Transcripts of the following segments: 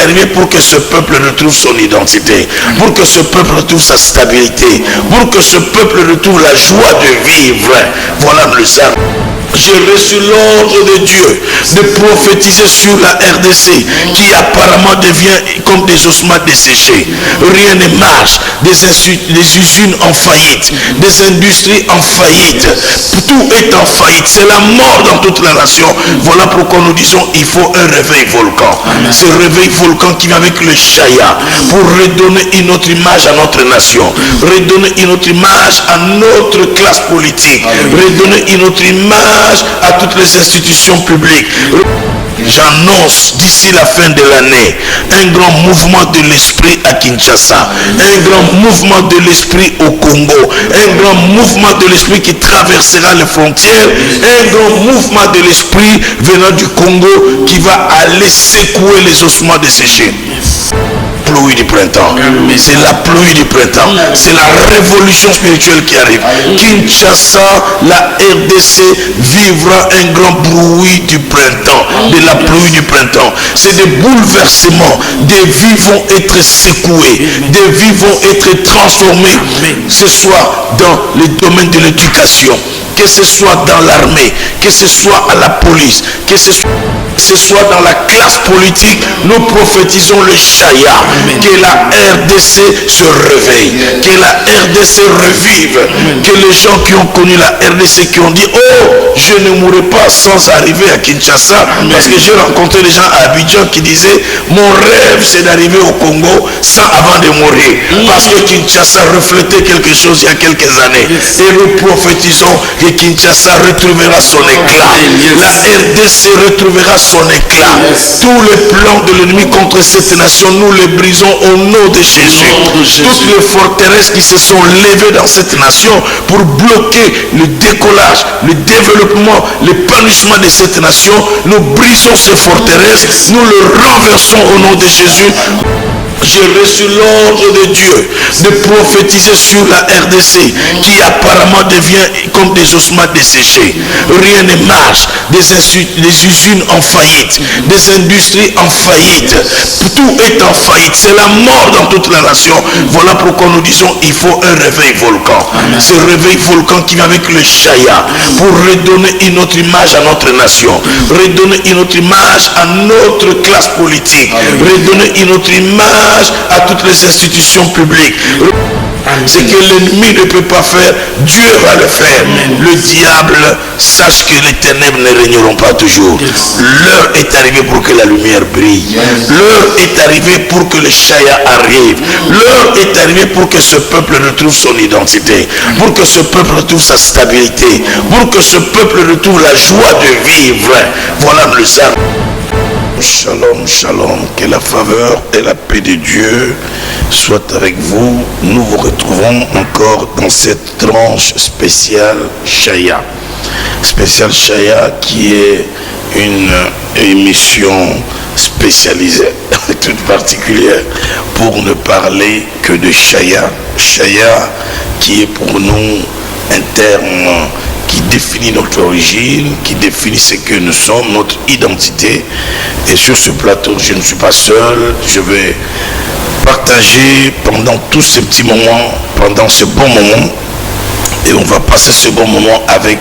arrivé pour que ce peuple retrouve son identité, pour que ce peuple retrouve sa stabilité, pour que ce peuple retrouve la joie de vivre. Voilà le serment. J'ai reçu l'ordre de Dieu de prophétiser sur la RDC qui apparemment devient comme des ossements desséchés. Rien ne marche. Des usines en faillite, des industries en faillite. Tout est en faillite. C'est la mort dans toute la nation. Voilà pourquoi nous disons il faut un réveil volcan. Ce réveil volcan qui vient avec le Shaya pour redonner une autre image à notre nation, redonner une autre image à notre classe politique, redonner une autre image à toutes les institutions publiques. J'annonce d'ici la fin de l'année un grand mouvement de l'esprit à Kinshasa, un grand mouvement de l'esprit au Congo, un grand mouvement de l'esprit qui traversera les frontières, un grand mouvement de l'esprit venant du Congo qui va aller secouer les ossements desséchés. Pluie du printemps, c'est la pluie du printemps, c'est la révolution spirituelle qui arrive. Kinshasa, la RDC vivra un grand bruit du printemps, de la pluie du printemps. C'est des bouleversements, des vies vont être secoués, des vies vont être transformées, que ce soit dans le domaine de l'éducation, que ce soit dans l'armée, que ce soit à la police, que ce soit dans la classe politique. Nous prophétisons le Shaya, que la RDC se réveille, que la RDC revive, que les gens qui ont connu la RDC, qui ont dit oh, je ne mourrai pas sans arriver à Kinshasa, parce que j'ai rencontré des gens à Abidjan qui disaient mon rêve c'est d'arriver au Congo sans avant de mourir, parce que Kinshasa reflétait quelque chose il y a quelques années. Et nous prophétisons que Kinshasa retrouvera son éclat, la RDC retrouvera son éclat. Tous les plans de l'ennemi contre cette nation, nous les brisons au nom de Jésus. Toutes les forteresses qui se sont levées dans cette nation pour bloquer le décollage, le développement, l'épanouissement de cette nation, nous brisons ces forteresses, nous les renversons au nom de Jésus. J'ai reçu l'ordre de Dieu de prophétiser sur la RDC qui apparemment devient comme des ossements desséchés. Rien ne marche. Des usines en faillite, des industries en faillite. Tout est en faillite. C'est la mort dans toute la nation. Voilà pourquoi nous disons il faut un réveil volcan. Ce réveil volcan qui vient avec le Shaya pour redonner une autre image à notre nation, redonner une autre image à notre classe politique, redonner une autre image à toutes les institutions publiques. Ce que l'ennemi ne peut pas faire, Dieu va le faire. Le diable sache que les ténèbres ne régneront pas toujours. L'heure est arrivée pour que la lumière brille. L'heure est arrivée pour que le Shaya arrive. L'heure est arrivée pour que ce peuple retrouve son identité, pour que ce peuple retrouve sa stabilité, pour que ce peuple retrouve la joie de vivre. Voilà le serment. Shalom, shalom, que la faveur et la paix de Dieu soient avec vous. Nous vous retrouvons encore dans cette tranche spéciale Shaya. Spéciale Shaya qui est une émission spécialisée, toute particulière, pour ne parler que de Shaya. Shaya qui est pour nous un terme qui définit notre origine, qui définit ce que nous sommes, notre identité. Et sur ce plateau, je ne suis pas seul. Je vais partager pendant tous ces petits moments, pendant ce bon moment. Et on va passer ce bon moment avec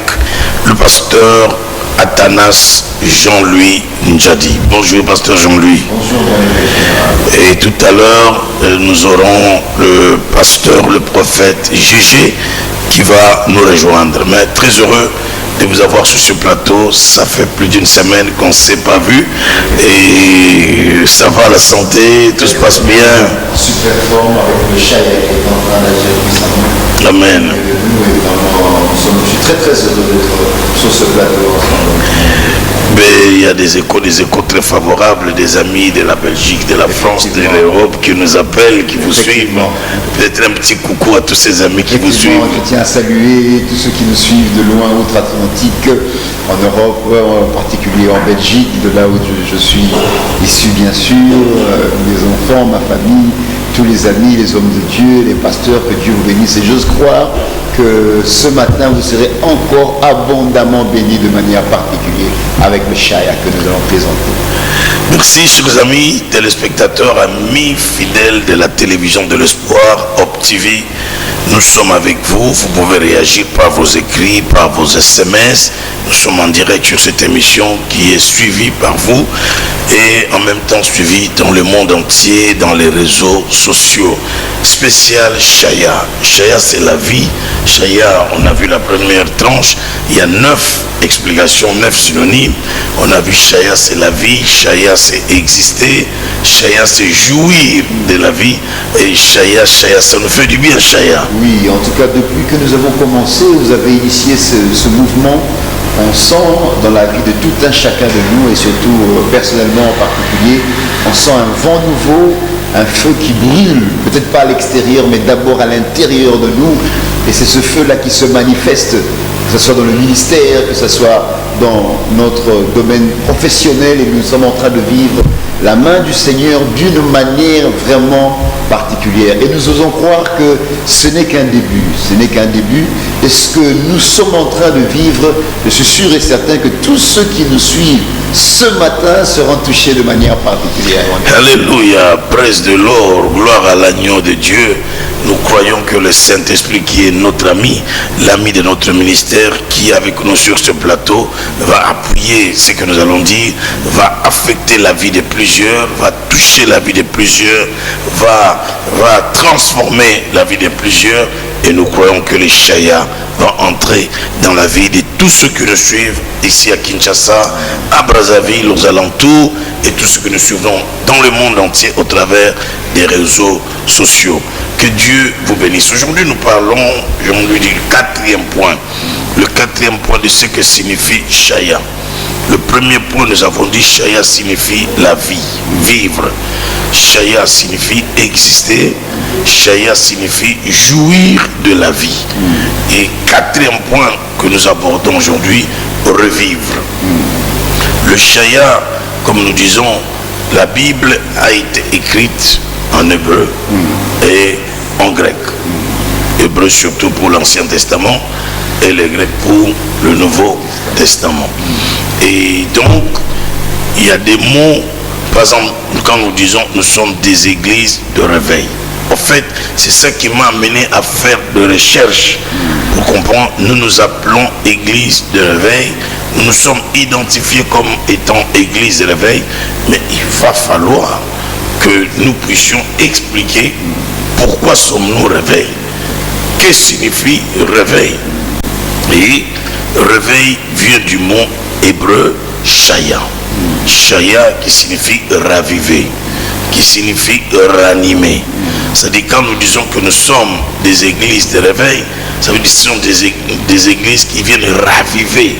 le pasteur Athanas Jean-Louis Ndjadi. Bonjour pasteur Jean-Louis. Bonjour. Et tout à l'heure, nous aurons le pasteur, le prophète Gégé qui va nous rejoindre. Mais très heureux de vous avoir sur ce plateau. Ça fait plus d'une semaine qu'on ne s'est pas vu. Et ça va, la santé, tout se passe bien. Super forme avec le Shaya qui est en train d'agir puissamment. Amen. Je suis très très heureux d'être sur ce plateau ensemble. Mais il y a des échos très favorables, des amis de la Belgique, de la France, de l'Europe qui nous appellent, qui vous suivent. Peut-être un petit coucou à tous ces amis qui vous suivent. Je tiens à saluer tous ceux qui nous suivent de loin, outre-Atlantique, en Europe, en particulier en Belgique, de là où je suis issu bien sûr, mes enfants, ma famille, tous les amis, les hommes de Dieu, les pasteurs, que Dieu vous bénisse. Et j'ose croire que ce matin, vous serez encore abondamment bénis de manière particulière avec le Shaya que nous allons présenter. Merci, chers amis, téléspectateurs, amis fidèles de la télévision de l'espoir, Hope TV. Nous sommes avec vous. Vous pouvez réagir par vos écrits, par vos SMS. Nous sommes en direct sur cette émission qui est suivie par vous et en même temps suivie dans le monde entier, dans les réseaux sociaux. Spécial Shaya. Shaya, c'est la vie. Shaya, on a vu la première tranche. Il y a 9 explications, 9 synonymes. On a vu Shaya, c'est la vie. Shaya, c'est exister. Shaya, c'est jouir de la vie. Et Shaya, ça nous fait du bien, Shaya. Oui, en tout cas, depuis que nous avons commencé, vous avez initié ce mouvement. On sent dans la vie de tout un chacun de nous, et surtout personnellement en particulier, on sent un vent nouveau, un feu qui brûle, peut-être pas à l'extérieur, mais d'abord à l'intérieur de nous. Et c'est ce feu-là qui se manifeste, que ce soit dans le ministère, que ce soit dans notre domaine professionnel, et nous sommes en train de vivre la main du Seigneur d'une manière vraiment particulière. Et nous osons croire que ce n'est qu'un début, Et ce que nous sommes en train de vivre, je suis sûr et certain que tous ceux qui nous suivent ce matin seront touchés de manière particulière. Alléluia, presse de l'or, gloire à l'agneau de Dieu. Nous croyons que le Saint-Esprit qui est notre ami, l'ami de notre ministère, qui est avec nous sur ce plateau, va appuyer ce que nous allons dire, va affecter la vie de plusieurs, va toucher la vie de plusieurs, va transformer la vie de plusieurs. Et nous croyons que les Shaya vont entrer dans la vie de tous ceux qui nous suivent ici à Kinshasa, à Brazzaville, aux alentours, et tous ceux que nous suivons dans le monde entier au travers des réseaux sociaux. Que Dieu vous bénisse. Aujourd'hui, nous parlons, je vous dis, le 4e point. Le 4e point de ce que signifie Shaya. Le premier point, nous avons dit, Shaya signifie la vie, vivre. Shaya signifie exister. Shaya signifie jouir de la vie. Et 4e point que nous abordons aujourd'hui, revivre. Le Shaya, comme nous disons, la Bible a été écrite en hébreu et en grec. Hébreu surtout pour l'Ancien Testament et le grec pour le Nouveau Testament. Et donc, il y a des mots, par exemple, quand nous disons nous sommes des églises de réveil. En fait, c'est ça qui m'a amené à faire de recherche pour comprendre. Nous nous appelons église de réveil. Nous nous sommes identifiés comme étant église de réveil. Mais il va falloir que nous puissions expliquer pourquoi sommes-nous réveil. Qu'est-ce que signifie réveil? Et réveil vient du mot hébreu Shaya. Shaya qui signifie raviver, qui signifie ranimer. C'est-à-dire quand nous disons que nous sommes des églises de réveil, ça veut dire que ce sont des églises qui viennent raviver,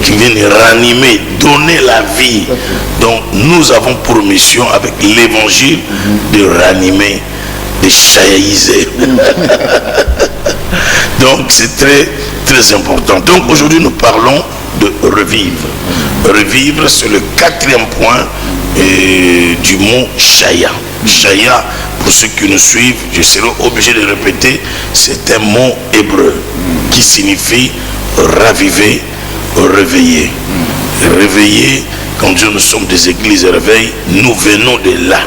qui viennent ranimer, donner la vie. Donc nous avons pour mission avec l'évangile de ranimer, de chayaïser. Donc c'est très très important. Donc aujourd'hui nous parlons de revivre. Revivre, c'est le 4e point du mot Shaya. Shaya, pour ceux qui nous suivent, je serai obligé de répéter, c'est un mot hébreu qui signifie raviver, réveiller. Réveiller, quand Dieu nous sommes des églises de réveil, nous venons de là.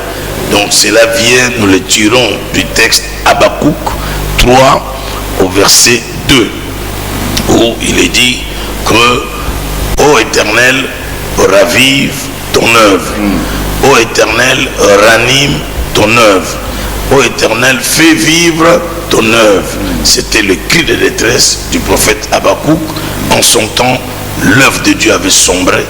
Donc cela vient, nous le tirons du texte Habakkuk 3 au verset 2, où il est dit que, ô Éternel, ravive ton œuvre. Ô Éternel, ranime ton œuvre. Ô Éternel, fais vivre ton œuvre. C'était le cri de détresse du prophète Habakkuk. En son temps, l'œuvre de Dieu avait sombré.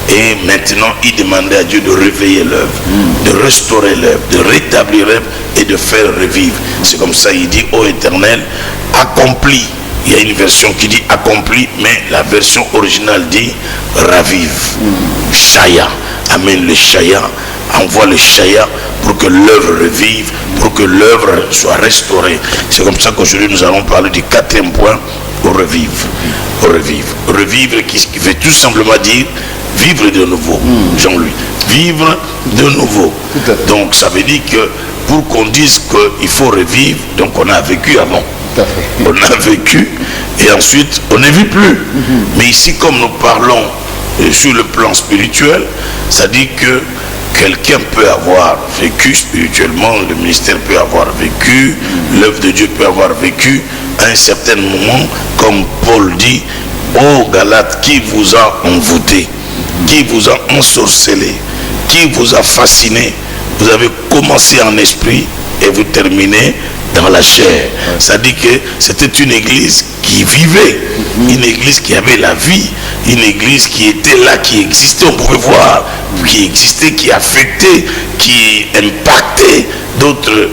Et maintenant, il demandait à Dieu de réveiller l'œuvre, de restaurer l'œuvre, de rétablir l'œuvre et de faire revivre. C'est comme ça, il dit, ô Éternel, accomplis. Il y a une version qui dit accompli, mais la version originale dit ravive. Shaya. Amène le Shaya. Envoie le Shaya pour que l'œuvre revive, pour que l'œuvre soit restaurée. C'est comme ça qu'aujourd'hui nous allons parler du 4e point, revivre. Revivre. Revivre qui veut tout simplement dire vivre de nouveau. Jean-Louis, vivre de nouveau. Donc ça veut dire que pour qu'on dise qu'il faut revivre, donc on a vécu avant. On a vécu et ensuite on ne vit plus. Mais ici, comme nous parlons sur le plan spirituel, ça dit que quelqu'un peut avoir vécu spirituellement, le ministère peut avoir vécu, l'œuvre de Dieu peut avoir vécu à un certain moment, comme Paul dit, ô Galates, qui vous a envoûté, qui vous a ensorcelé, qui vous a fasciné. Vous avez commencé en esprit et vous terminez dans la chair. Ça dit que c'était une église qui vivait, une église qui avait la vie, une église qui était là, qui existait, on pouvait voir, qui existait, qui affectait, qui impactait d'autres,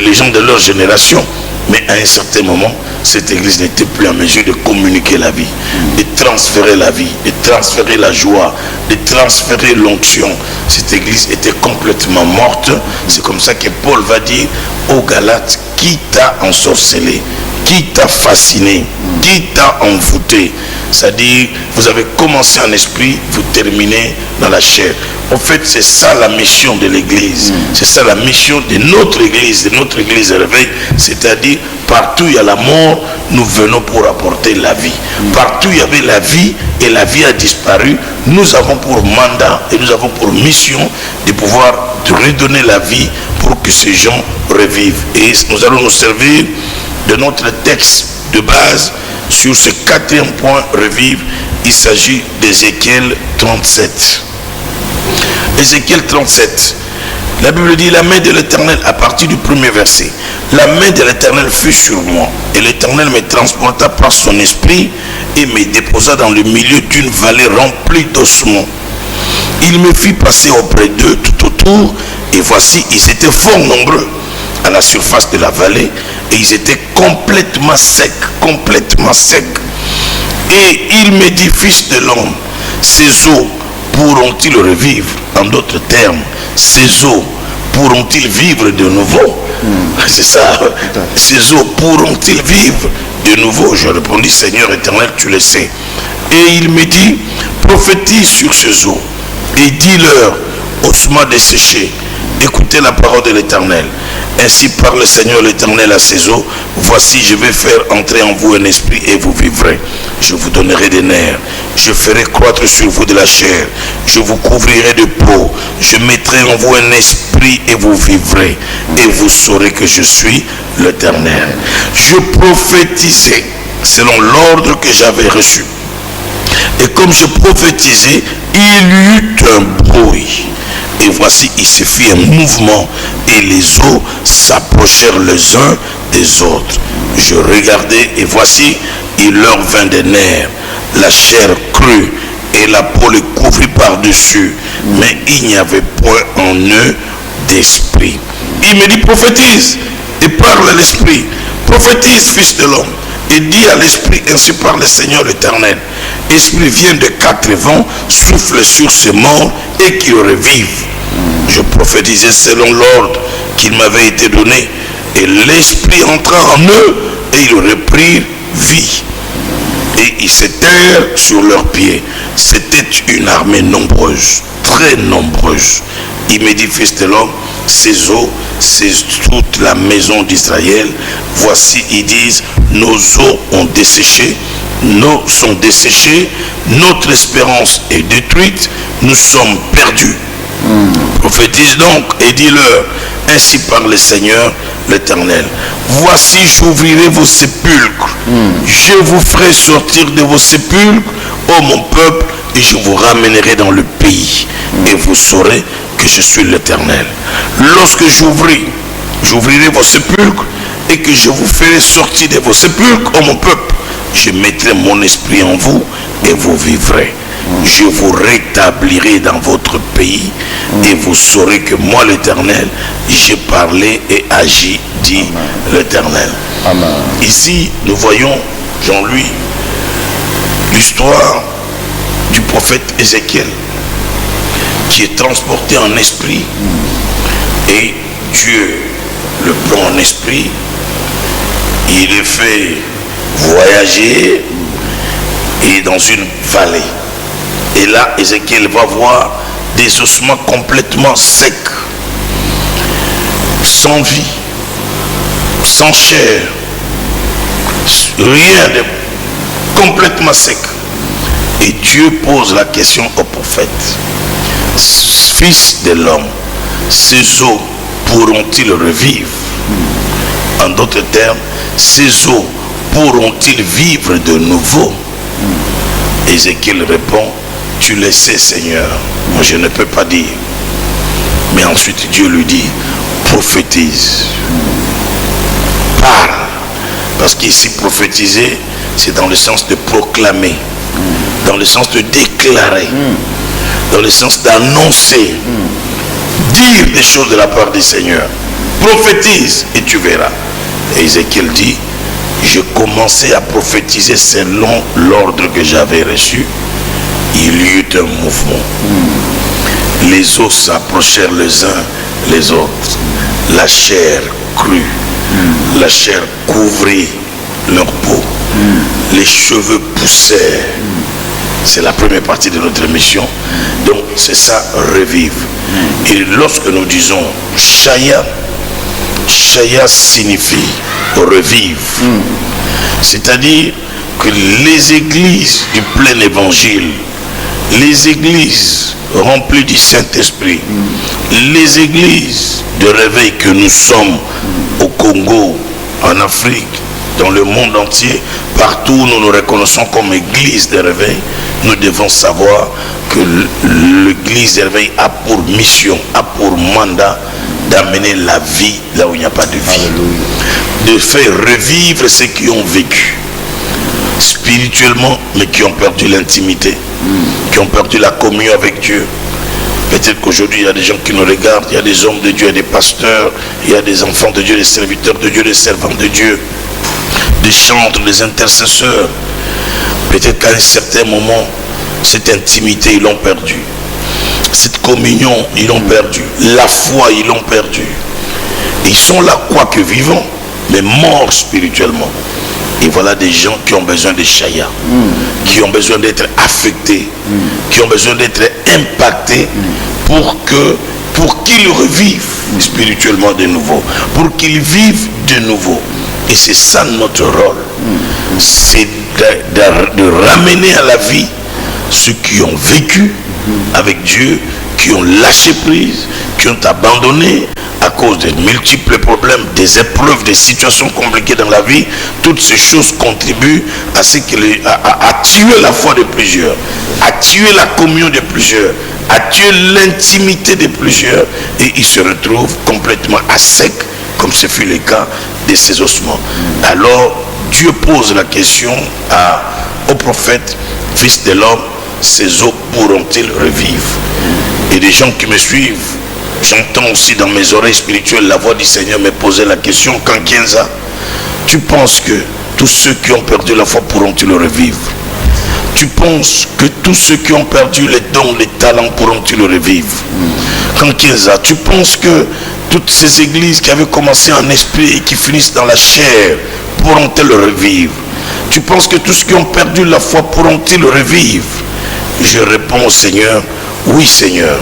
les gens de leur génération. Mais à un certain moment, cette église n'était plus en mesure de communiquer la vie, de transférer la vie, de transférer la joie, de transférer l'onction. Cette église était complètement morte. C'est comme ça que Paul va dire aux Galates, qui t'a ensorcelé, qui t'a fasciné, qui t'a envoûté. C'est-à-dire, vous avez commencé en esprit, vous terminez dans la chair. En fait, c'est ça la mission de l'église. C'est ça la mission de notre église réveil. C'est-à-dire, partout où il y a la mort, nous venons pour apporter la vie. Partout où il y avait la vie et la vie a disparu, nous avons pour mandat et nous avons pour mission de pouvoir redonner la vie pour que ces gens revivent. Et nous allons nous servir de notre texte de base sur ce quatrième point, revivre. Il s'agit d'Ézéchiel 37. Ézéchiel 37. La Bible dit, la main de l'Éternel, à partir du premier verset, la main de l'Éternel fut sur moi, et l'Éternel me transporta par son esprit et me déposa dans le milieu d'une vallée remplie d'ossements. Il me fit passer auprès d'eux tout autour, et voici, ils étaient fort nombreux à la surface de la vallée, et ils étaient complètement secs, complètement secs. Et il me dit, fils de l'homme, ces eaux pourront-ils revivre? En d'autres termes, ces eaux pourront-ils vivre de nouveau? C'est ça. Ces eaux pourront-ils vivre de nouveau? Je répondis, Seigneur éternel, tu le sais. Et il me dit, prophétise sur ces eaux et dis-leur, ossements desséchés, écoutez la parole de l'Éternel. Ainsi parle le Seigneur l'Éternel à ces eaux. Voici, je vais faire entrer en vous un esprit et vous vivrez. Je vous donnerai des nerfs. Je ferai croître sur vous de la chair. Je vous couvrirai de peau. Je mettrai en vous un esprit et vous vivrez. Et vous saurez que je suis l'Éternel. Je prophétisais selon l'ordre que j'avais reçu. Et comme je prophétisais, il y eut un bruit. Et voici, il se fit un mouvement et les eaux s'approchèrent les uns des autres. Je regardais et voici, il leur vint des nerfs. La chair crut et la peau les couvrit par-dessus. Mais il n'y avait point en eux d'esprit. Il me dit, prophétise et parle à l'esprit. Prophétise, fils de l'homme. Et dit à l'esprit, ainsi parle le Seigneur l'Éternel. Esprit vient de quatre vents, souffle sur ces morts et qu'ils revivent. Je prophétisais selon l'ordre qu'il m'avait été donné. Et l'esprit entra en eux et ils reprirent vie. Et ils s'étèrent sur leurs pieds. C'était une armée nombreuse, très nombreuse. Il me dit, fils de l'homme, ces eaux, c'est toute la maison d'Israël. Voici, ils disent, nos eaux ont desséché, nos sont desséchées, notre espérance est détruite, nous sommes perdus. Prophétise donc et dis-leur, ainsi parle le Seigneur l'Éternel. Voici, j'ouvrirai vos sépulcres, je vous ferai sortir de vos sépulcres, ô mon peuple, et je vous ramènerai dans le pays, et vous saurez que je suis l'Éternel. Lorsque j'ouvrirai vos sépulcres, et que je vous ferai sortir de vos sépulcres, ô mon peuple, je mettrai mon esprit en vous, et vous vivrez. Je vous rétablirai dans votre pays et vous saurez que moi l'Éternel, j'ai parlé et agi, dit l'Éternel. Ici, nous voyons, Jean-Louis, l'histoire du prophète Ézéchiel qui est transporté en esprit et Dieu le prend en esprit, il le fait voyager et dans une vallée. Et là, Ézéchiel va voir des ossements complètement secs, sans vie, sans chair, rien de complètement sec. Et Dieu pose la question au prophète: Fils de l'homme, ces eaux pourront-ils revivre? En d'autres termes, ces eaux pourront-ils vivre de nouveau? Ézéchiel répond: tu le sais, Seigneur, moi je ne peux pas dire. Mais ensuite Dieu lui dit: prophétise, parle. Parce qu'ici prophétiser, c'est dans le sens de proclamer, dans le sens de déclarer, dans le sens d'annoncer, dire des choses de la part du Seigneur. Prophétise et tu verras. Et Ézéchiel dit: je commençais à prophétiser selon l'ordre que j'avais reçu. Il y eut un mouvement. Les os s'approchèrent les uns les autres. La chair crut. La chair couvrit leur peau. Les cheveux poussèrent. C'est la première partie de notre mission. Donc c'est ça, revivre. Et lorsque nous disons Shaya, Shaya signifie revivre. C'est-à-dire que les églises du plein évangile, les églises remplies du Saint-Esprit, les églises de réveil que nous sommes au Congo, en Afrique, dans le monde entier, partout où nous nous reconnaissons comme église de réveil, nous devons savoir que l'église de réveil a pour mission, a pour mandat d'amener la vie là où il n'y a pas de vie. Alléluia. De faire revivre ceux qui ont vécu spirituellement, mais qui ont perdu l'intimité, qui ont perdu la communion avec Dieu. Peut-être qu'aujourd'hui, il y a des gens qui nous regardent, il y a des hommes de Dieu, il y a des pasteurs, il y a des enfants de Dieu, des serviteurs de Dieu, des servants de Dieu, des chantres, des intercesseurs. Peut-être qu'à un certain moment, cette intimité, ils l'ont perdue. Cette communion, ils l'ont perdue. La foi, ils l'ont perdue. Ils sont là, quoique vivants, mais morts spirituellement. Et voilà des gens qui ont besoin de Shaya, qui ont besoin d'être affectés, qui ont besoin d'être impactés pour qu'ils revivent spirituellement de nouveau, pour qu'ils vivent de nouveau. Et c'est ça notre rôle. C'est de ramener à la vie ceux qui ont vécu avec Dieu, qui ont lâché prise, qui ont abandonné à cause de multiples problèmes, des épreuves, des situations compliquées dans la vie. Toutes ces choses contribuent à tuer la foi de plusieurs, à tuer la communion de plusieurs, à tuer l'intimité de plusieurs, et ils se retrouvent complètement à sec, comme ce fut le cas de ces ossements. Alors Dieu pose la question au prophète: fils de l'homme, ces eaux pourront-ils revivre? Et des gens qui me suivent, j'entends aussi dans mes oreilles spirituelles la voix du Seigneur me poser la question: Kankienza, tu penses que tous ceux qui ont perdu la foi pourront-ils le revivre? Tu penses que tous ceux qui ont perdu les dons, les talents pourront-ils le revivre? Kankienza, tu penses que toutes ces églises qui avaient commencé en esprit et qui finissent dans la chair pourront-elles le revivre? Tu penses que tous ceux qui ont perdu la foi pourront-ils le revivre? Je réponds au Seigneur: oui, Seigneur.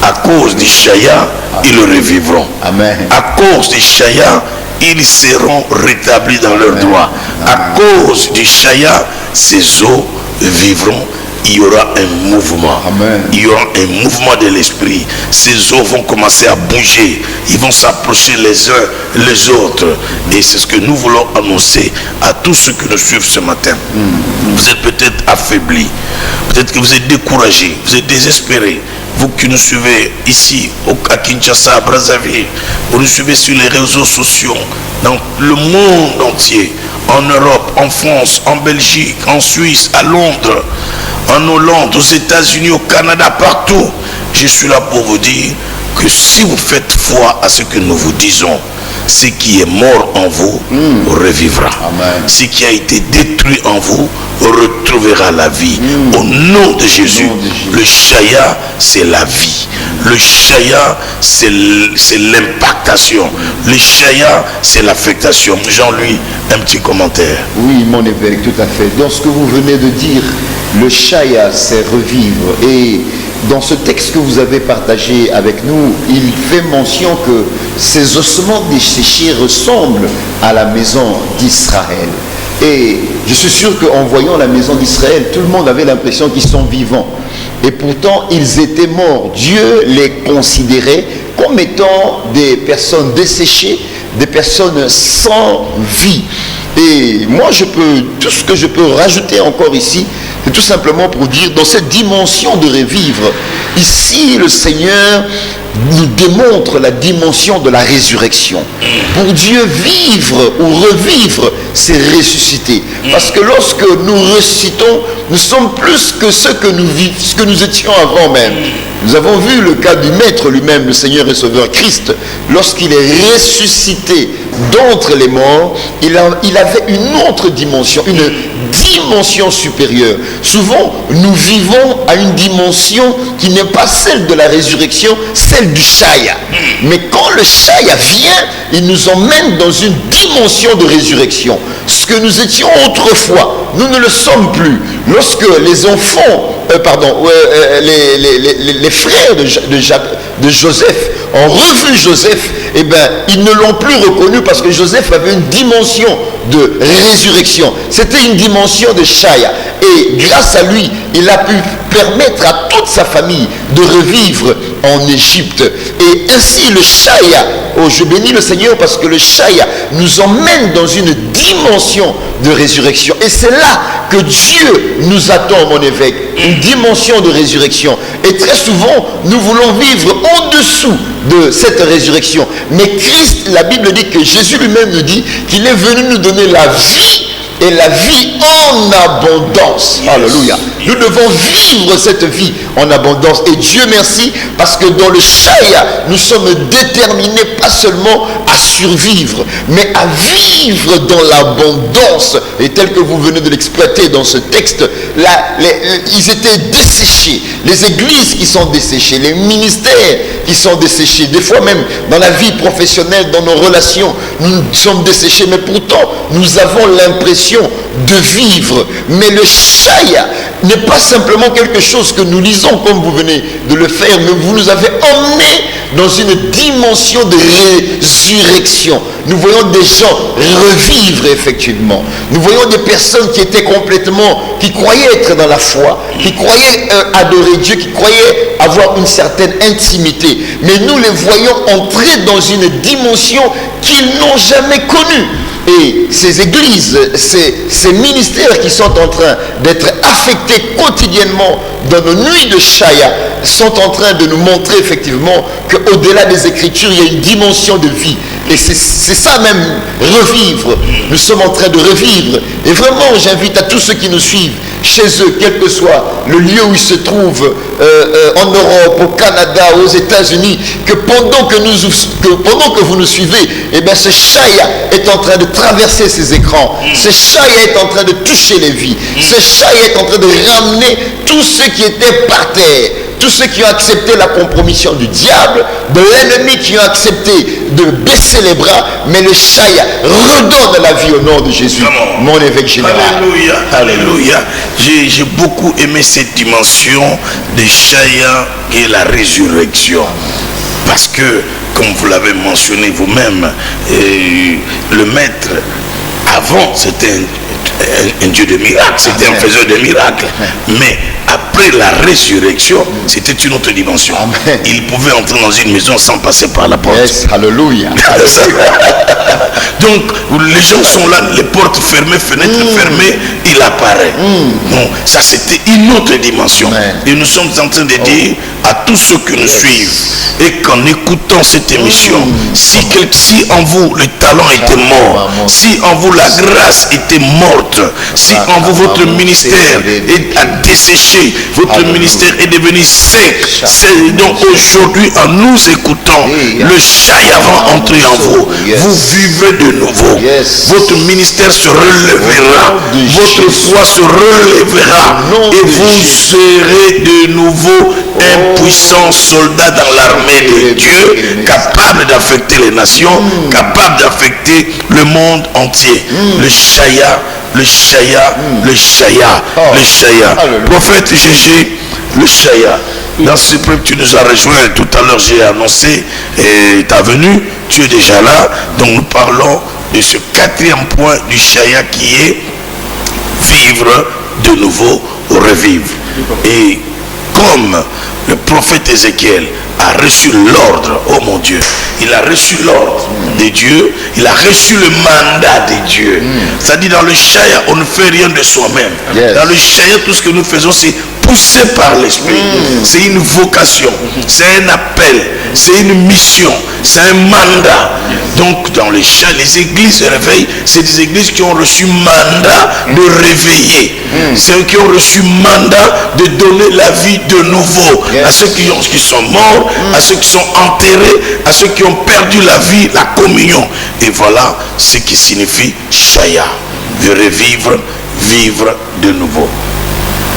À cause du Shaya, ils le revivront. Amen. À cause du Shaya, ils seront rétablis dans leurs droits. À cause du Shaya, ces eaux vivront. Il y aura un mouvement. Amen. Il y aura un mouvement de l'esprit. Ces eaux vont commencer à bouger. Ils vont s'approcher les uns les autres. Et c'est ce que nous voulons annoncer à tous ceux qui nous suivent ce matin. Vous êtes peut-être affaiblis. Peut-être que vous êtes découragés. Vous êtes désespérés. Vous qui nous suivez ici, à Kinshasa, à Brazzaville, vous nous suivez sur les réseaux sociaux, dans le monde entier, en Europe, en France, en Belgique, en Suisse, à Londres, en Hollande, aux États-Unis, au Canada, partout. Je suis là pour vous dire que si vous faites foi à ce que nous vous disons, ce qui est mort en vous revivra. Amen. Ce qui a été détruit en vous retrouvera la vie. Au nom de Jésus, le Shaya, c'est la vie. Le Shaya, c'est l'impactation. Le Shaya, c'est l'affectation. Jean-Louis, un petit commentaire. Oui, mon évêque, tout à fait. Dans ce que vous venez de dire, Le Shaya, c'est revivre. Et dans ce texte que vous avez partagé avec nous, il fait mention que ces ossements desséchés ressemblent à la maison d'Israël. Et je suis sûr qu'en voyant la maison d'Israël, tout le monde avait l'impression qu'ils sont vivants. Et pourtant, ils étaient morts. Dieu les considérait comme étant des personnes desséchées, des personnes sans vie. Et moi, tout ce que je peux rajouter encore ici, c'est tout simplement pour dire, dans cette dimension de revivre, ici, le Seigneur nous démontre la dimension de la résurrection. Pour Dieu, vivre ou revivre, c'est ressusciter. Parce que lorsque nous ressuscitons, nous sommes plus que ce que nous étions avant même. Nous avons vu le cas du Maître lui-même, le Seigneur et Sauveur Christ. Lorsqu'il est ressuscité d'entre les morts, il avait une autre dimension, une dimension supérieure. Souvent, nous vivons à une dimension qui n'est pas celle de la résurrection, celle du Shaya. Mais quand le Shaya vient, il nous emmène dans une dimension de résurrection. Ce que nous étions autrefois, nous ne le sommes plus. Lorsque les enfants, les frères de Joseph ont revu Joseph, eh bien, ils ne l'ont plus reconnu parce que Joseph avait une dimension de résurrection. C'était une dimension de Shaya. Et grâce à lui, il a pu permettre à toute sa famille de revivre en Égypte. Et ainsi, le Shaya, je bénis le Seigneur parce que le Shaya nous emmène dans une dimension de résurrection. Et c'est là que Dieu nous attend, mon évêque, une dimension de résurrection. Et très souvent, nous voulons vivre au-dessous de cette résurrection. Mais Christ, la Bible dit que Jésus lui-même nous dit qu'il est venu nous donner la vie et la vie en abondance. Alléluia. Nous devons vivre cette vie en abondance. Et Dieu merci, parce que dans le Shaya, nous sommes déterminés pas seulement à survivre, mais à vivre dans l'abondance. Et tel que vous venez de l'exploiter dans ce texte, ils étaient desséchés. Les églises qui sont desséchées, les ministères qui sont desséchés. Des fois même, dans la vie professionnelle, dans nos relations, nous sommes desséchés. Mais pourtant, nous avons l'impression de vivre. Mais le Shaya n'est pas simplement quelque chose que nous lisons comme vous venez de le faire, mais vous nous avez emmenés dans une dimension de résurrection. Nous voyons des gens revivre effectivement. Nous voyons des personnes qui croyaient être dans la foi, qui croyaient adorer Dieu, qui croyaient avoir une certaine intimité. Mais nous les voyons entrer dans une dimension qu'ils n'ont jamais connue. Et ces églises, ces ministères qui sont en train d'être affectés quotidiennement dans nos nuits de Shaya sont en train de nous montrer effectivement qu'au-delà des Écritures, il y a une dimension de vie. Et c'est ça même, revivre. Nous sommes en train de revivre. Et vraiment, j'invite à tous ceux qui nous suivent, chez eux, quel que soit le lieu où ils se trouvent, en Europe, au Canada, aux États-Unis, que pendant que vous nous suivez, eh bien, ce Shaya est en train de traverser ces écrans. Ce Shaya est en train de toucher les vies. Ce Shaya est en train de ramener tous ceux qui étaient par terre. Tous ceux qui ont accepté la compromission du diable, de l'ennemi, qui ont accepté de baisser les bras, mais le Shaya redonne la vie au nom de Jésus, mon évêque général. Alléluia, alléluia. J'ai beaucoup aimé cette dimension de Shaya et la résurrection. Parce que, comme vous l'avez mentionné vous-même, le Maître, avant, c'était un Dieu de miracles, c'était un faiseur de miracles. Mais après la résurrection, c'était une autre dimension. Amen. Il pouvait entrer dans une maison sans passer par la porte. Yes, alléluia. Donc, les gens sont là, les portes fermées, fenêtres fermées, il apparaît. Donc, ça c'était une autre dimension. Amen. Et nous sommes en train de dire à tous ceux qui nous suivent, et qu'en écoutant cette émission, si en vous le talent était mort, si en vous la grâce était morte, si en vous votre ministère a desséché, votre ministère est devenu sec, donc aujourd'hui en nous écoutant, le Shaya va entrer en vous. Vous vivez de nouveau. Votre ministère se relèvera, votre foi se relèvera et vous serez de nouveau un puissant soldat dans l'armée de Dieu, capable d'affecter les nations, capable d'affecter le monde entier. Le Shaya le Shaya, le Shaya, le Shaya. Prophète Gégé, le Shaya. Dans ce peuple, tu nous as rejoints tout à l'heure, j'ai annoncé ta venue, tu es déjà là. Donc nous parlons de ce quatrième point du Shaya qui est vivre de nouveau, revivre. Et comme le prophète Ézéchiel a reçu l'ordre, oh mon Dieu, il a reçu l'ordre de Dieu, il a reçu le mandat de Dieu. C'est-à-dire dans le Shaya, on ne fait rien de soi-même. Dans le Shaya, tout ce que nous faisons, c'est poussé par l'esprit. C'est une vocation, c'est un appel, c'est une mission, c'est un mandat. Donc dans les chats, les églises se réveillent, c'est des églises qui ont reçu mandat de réveiller. C'est eux qui ont reçu mandat de donner la vie de nouveau à ceux qui sont morts, à ceux qui sont enterrés, à ceux qui ont perdu la vie, la communion. Et voilà ce qui signifie Shaya, de revivre, vivre de nouveau.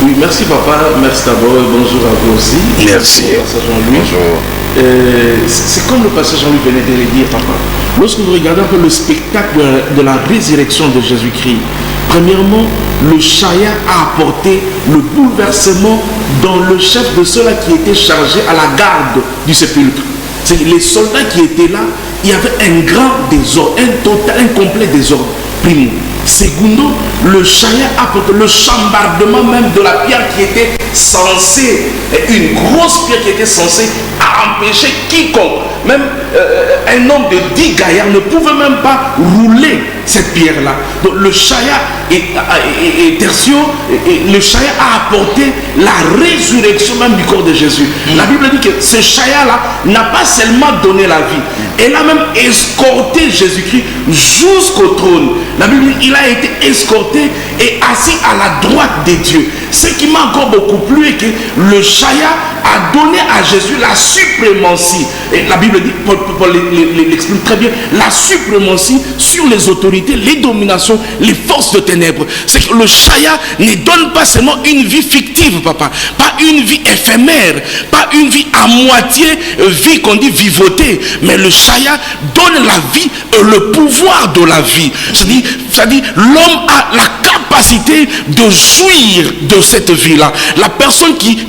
Oui, merci papa, merci d'abord et bonjour à vous aussi. Merci. Bonjour. C'est comme le pasteur Jean-Louis venait de le dire, papa. Lorsque nous regardons un peu le spectacle de la résurrection de Jésus-Christ, premièrement, le Shaya a apporté le bouleversement dans le chef de ceux-là qui étaient chargés à la garde du sépulcre. C'est les soldats qui étaient là, il y avait un grand désordre, un total, un complet désordre. Primo. Segundo, le Shaya apporte le chambardement même de la pierre qui était censée, une grosse pierre qui était censée empêcher quiconque, même un homme de 10 gaillards ne pouvait même pas rouler cette pierre-là. Donc le Shaya et Tertio, le Shaya a apporté la résurrection même du corps de Jésus. La Bible dit que ce Shaya-là n'a pas seulement donné la vie, elle a même escorté Jésus-Christ jusqu'au trône. La Bible dit qu'il a été escorté et assis à la droite de Dieu. Ce qui m'a encore beaucoup plu est que le Shaya a donné à Jésus la suprématie. Et la Bible dit, Paul l'exprime très bien, la suprématie sur les autorités, les dominations, les forces de ténèbres. C'est que le Shaya ne donne pas seulement une vie fictive, papa, pas une vie éphémère, pas une vie à moitié, vie qu'on dit vivauter, mais le Shaya donne la vie et le pouvoir de la vie. C'est-à-dire l'homme a la capacité de jouir de cette vie-là. La personne qui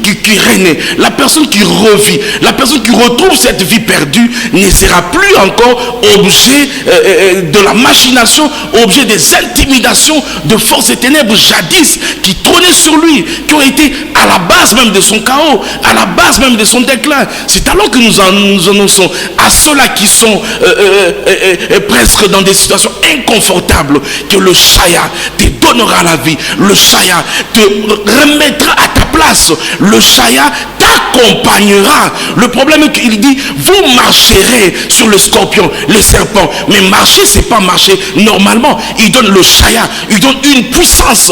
renaît, la personne qui revit, la personne qui retrouve cette vie perdue ne sera plus encore objet de la machination, objet des intimidations de forces et ténèbres jadis qui trônaient sur lui, qui ont été à la base même de son chaos, à la base même de son déclin. C'est alors que nous annonçons à ceux-là qui sont presque dans des situations inconfortables que le Shaya te donnera la vie, le Shaya te remettra à ta place, le Shaya t'accompagnera. Le problème est qu'il dit vous marcherez sur le scorpion, le serpent, mais marcher c'est pas marcher normalement. Il donne le Shaya, il donne une puissance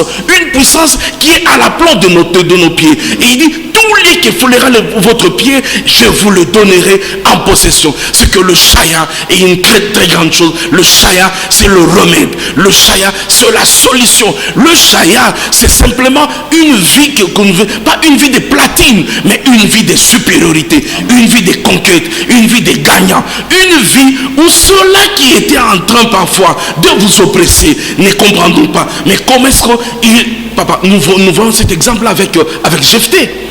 qui est à la plante de nos pieds, et il dit tous les qui foulera votre pied, je vous le donnerai en possession. C'est que le Shaya est une très très grande chose. Le Shaya c'est le remède, le Shaya c'est la solution. Le Shaya c'est simplement une vie qu'on ne veut pas, une vie de platine, mais une vie de supériorité, une vie de conquête, une vie de gagnant, une vie où ceux-là qui étaient en train parfois de vous oppresser ne comprendront pas. Mais comment est-ce que papa, nous voyons cet exemple avec Jephthé.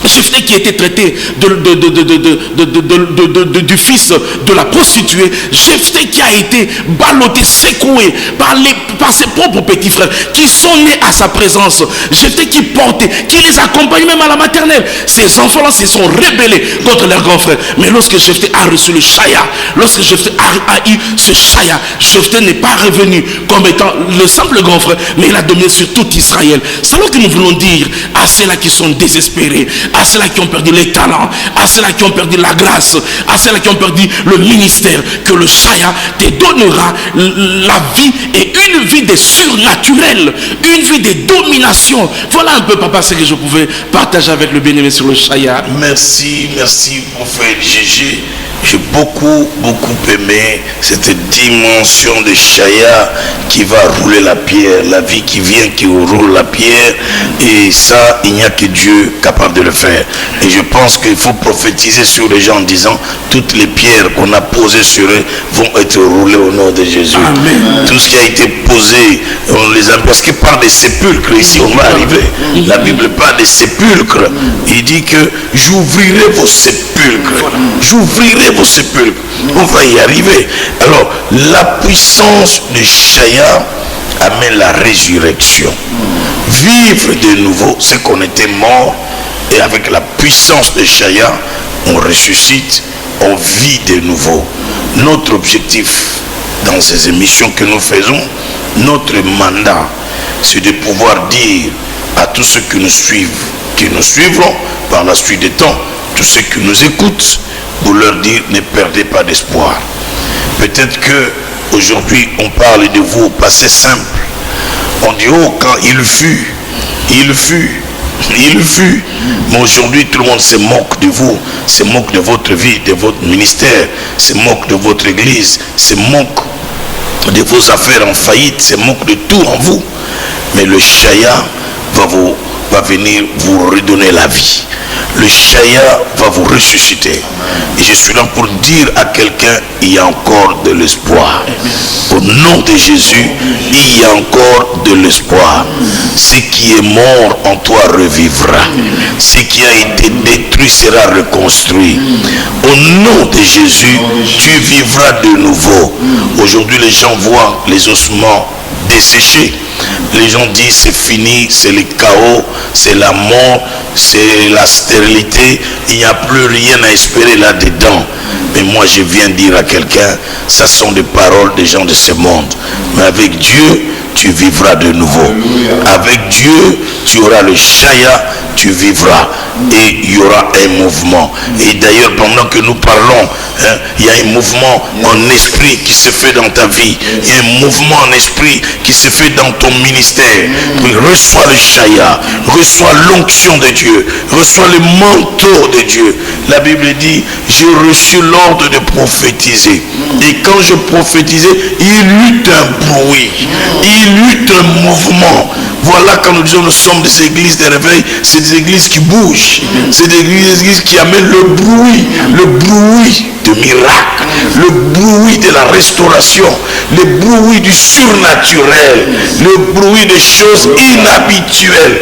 Jephthé qui était traité du fils de la prostituée, Jephthé qui a été ballotté, secoué par ses propres petits frères qui sont nés à sa présence, Jephthé qui portait, qui les accompagne même à la maternelle. Ces enfants-là se sont rebellés contre leurs grands frères. Mais lorsque Jephthé a reçu le Shaya, lorsque Jephthé a eu ce Shaya, Jephthé n'est pas revenu comme étant le simple grand frère, mais il a dominé sur tout Israël. C'est alors que nous voulons dire à ceux-là qui sont désespérés, à ceux-là qui ont perdu les talents, à ceux-là qui ont perdu la grâce, à ceux-là qui ont perdu le ministère, que le Shaya te donnera la vie, et une vie de surnaturel, une vie de domination. Voilà un peu, papa, ce que je pouvais partager avec le bien-aimé sur le Shaya. Merci, prophète Gégé. j'ai beaucoup aimé cette dimension de Chaya qui va rouler la pierre, la vie qui vient, qui roule la pierre, et ça, il n'y a que Dieu capable de le faire. Et je pense qu'il faut prophétiser sur les gens en disant, toutes les pierres qu'on a posées sur eux vont être roulées au nom de Jésus. Amen. Tout ce qui a été posé, on les a, parce que par des sépulcres, ici on va arriver. La Bible parle des sépulcres. Il dit que j'ouvrirai vos sépulcres. J'ouvrirai vos sépulcres. On va y arriver. Alors, la puissance de Chaya amène la résurrection. Vivre de nouveau, c'est qu'on était mort, et avec la puissance de Chaya, on ressuscite, on vit de nouveau. Notre objectif dans ces émissions que nous faisons, notre mandat, c'est de pouvoir dire à tous ceux qui nous suivent, qui nous suivront par la suite des temps, tous ceux qui nous écoutent, pour leur dire, ne perdez pas d'espoir. Peut-être que aujourd'hui on parle de vous au passé simple. On dit, oh, quand il fut. Mais aujourd'hui, tout le monde se moque de vous, se moque de votre vie, de votre ministère, se moque de votre église, se moque de vos affaires en faillite, se moque de tout en vous. Mais le Chaya va venir vous redonner la vie. Le Chaya va vous ressusciter. Et je suis là pour dire à quelqu'un, il y a encore de l'espoir. Au nom de Jésus, il y a encore de l'espoir. Ce qui est mort en toi revivra. Ce qui a été détruit sera reconstruit. Au nom de Jésus, tu vivras de nouveau. Aujourd'hui, les gens voient les ossements desséchés. Les gens disent c'est fini, c'est le chaos, c'est la mort, c'est la stérilité, il n'y a plus rien à espérer là-dedans. Mais moi je viens dire à quelqu'un, ça sont des paroles des gens de ce monde. Mais avec Dieu, tu vivras de nouveau. Avec Dieu, tu auras le Chaya, tu vivras. Et il y aura un mouvement. Et d'ailleurs, pendant que nous parlons, il y a un mouvement en esprit qui se fait dans ta vie. Il y a un mouvement en esprit qui se fait dans ton ministère. Reçois le Chaya, reçois l'onction de Dieu, reçois le manteau de Dieu. La Bible dit, j'ai reçu l'ordre de prophétiser. Et quand je prophétisais, il y eut un bruit, il y eut un mouvement. Voilà, quand nous disons nous sommes des églises de réveil, c'est des églises qui bougent, c'est des églises qui amènent le bruit de miracle, le bruit de la restauration, le bruit du surnaturel, le bruit des choses inhabituelles.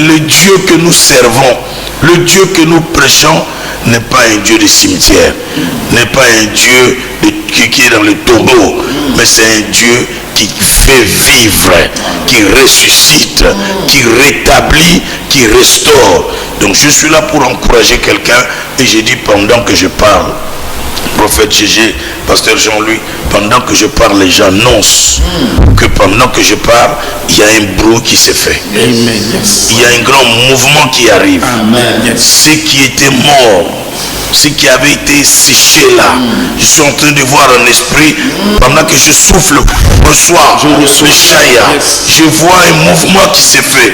Le Dieu que nous servons, le Dieu que nous prêchons n'est pas un Dieu de cimetière, n'est pas un Dieu qui est dans le tombeau, mais c'est un Dieu qui fait vivre, qui ressuscite, qui rétablit, qui restaure. Donc je suis là pour encourager quelqu'un, et j'ai dit pendant que je parle, prophète Gégé, pasteur Jean-Louis, pendant que je parle, les gens annoncent que pendant que je parle, il y a un bruit qui se fait. Amen. Il y a un grand mouvement qui arrive. Amen. Ceux qui étaient morts, ceux qui avaient été séchés là, je suis en train de voir un esprit, pendant que je souffle, reçois le Chaya, je vois un mouvement qui s'est fait.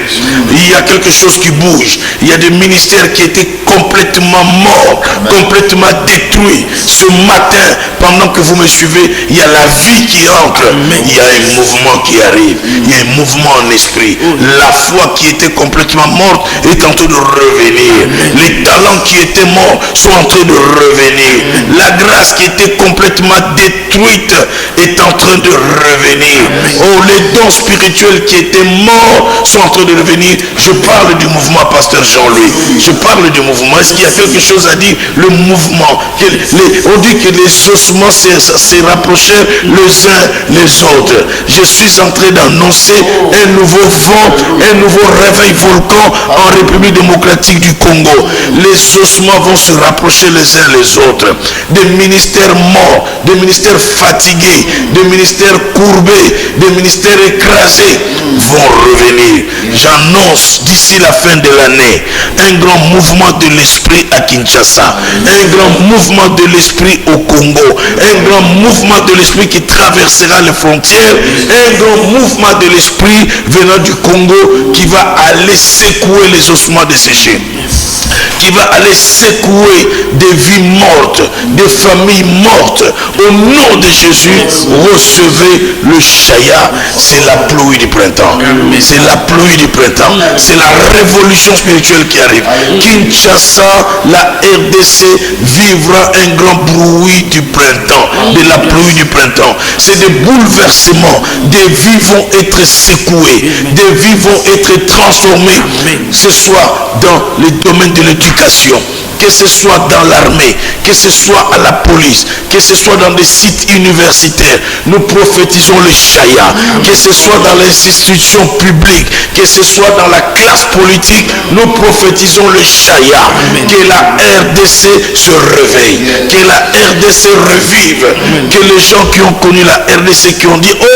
Il y a quelque chose qui bouge. Il y a des ministères qui étaient complètement morts, complètement détruits. Ce matin, pendant que vous me suivez, il y a la vie qui entre. Il y a un mouvement qui arrive. Il y a un mouvement en esprit. La foi qui était complètement morte est en train de revenir. Les talents qui étaient morts sont en train de revenir. La grâce qui était complètement détruite est en train de revenir. Oh, les dons spirituels qui étaient morts sont en train de revenir. Je parle du mouvement, pasteur Jean-Louis. Je parle du mouvement. Est-ce qu'il y a quelque chose à dire? Le mouvement. On dit que les ossements se rapprochèrent les uns les autres. Je suis en train d'annoncer un nouveau vent, un nouveau réveil volcan en République démocratique du Congo. Les ossements vont se rapprocher les uns les autres. Des ministères morts, des ministères fatigués, des ministères courbés, des ministères écrasés vont revenir. J'annonce d'ici la fin de l'année un grand mouvement de l'esprit à Kinshasa, un grand mouvement de l'esprit au Congo, un grand mouvement de l'esprit qui traversera les frontières, un grand mouvement de l'esprit venant du Congo qui va aller secouer les ossements desséchés, qui va aller secouer des vies mortes, des familles mortes. Au nom de Jésus, recevez le chaya. C'est la pluie du printemps. C'est la pluie du printemps. C'est la révolution spirituelle qui arrive. Kinshasa, la RDC vivra un grand bruit du printemps, de la pluie du printemps. C'est des bouleversements. Des vies vont être secouées. Des vies vont être transformées. Que ce soit dans les domaines de l'éducation, que ce soit dans l'armée, que ce soit à la police, que ce soit dans des sites universitaires, nous prophétisons le chaya. Que ce soit dans les institutions publiques, que ce soit dans la classe politique, nous prophétisons le chaya. Que la RDC se réveille, que la RDC revive, que les gens qui ont connu la RDC, qui ont dit oh,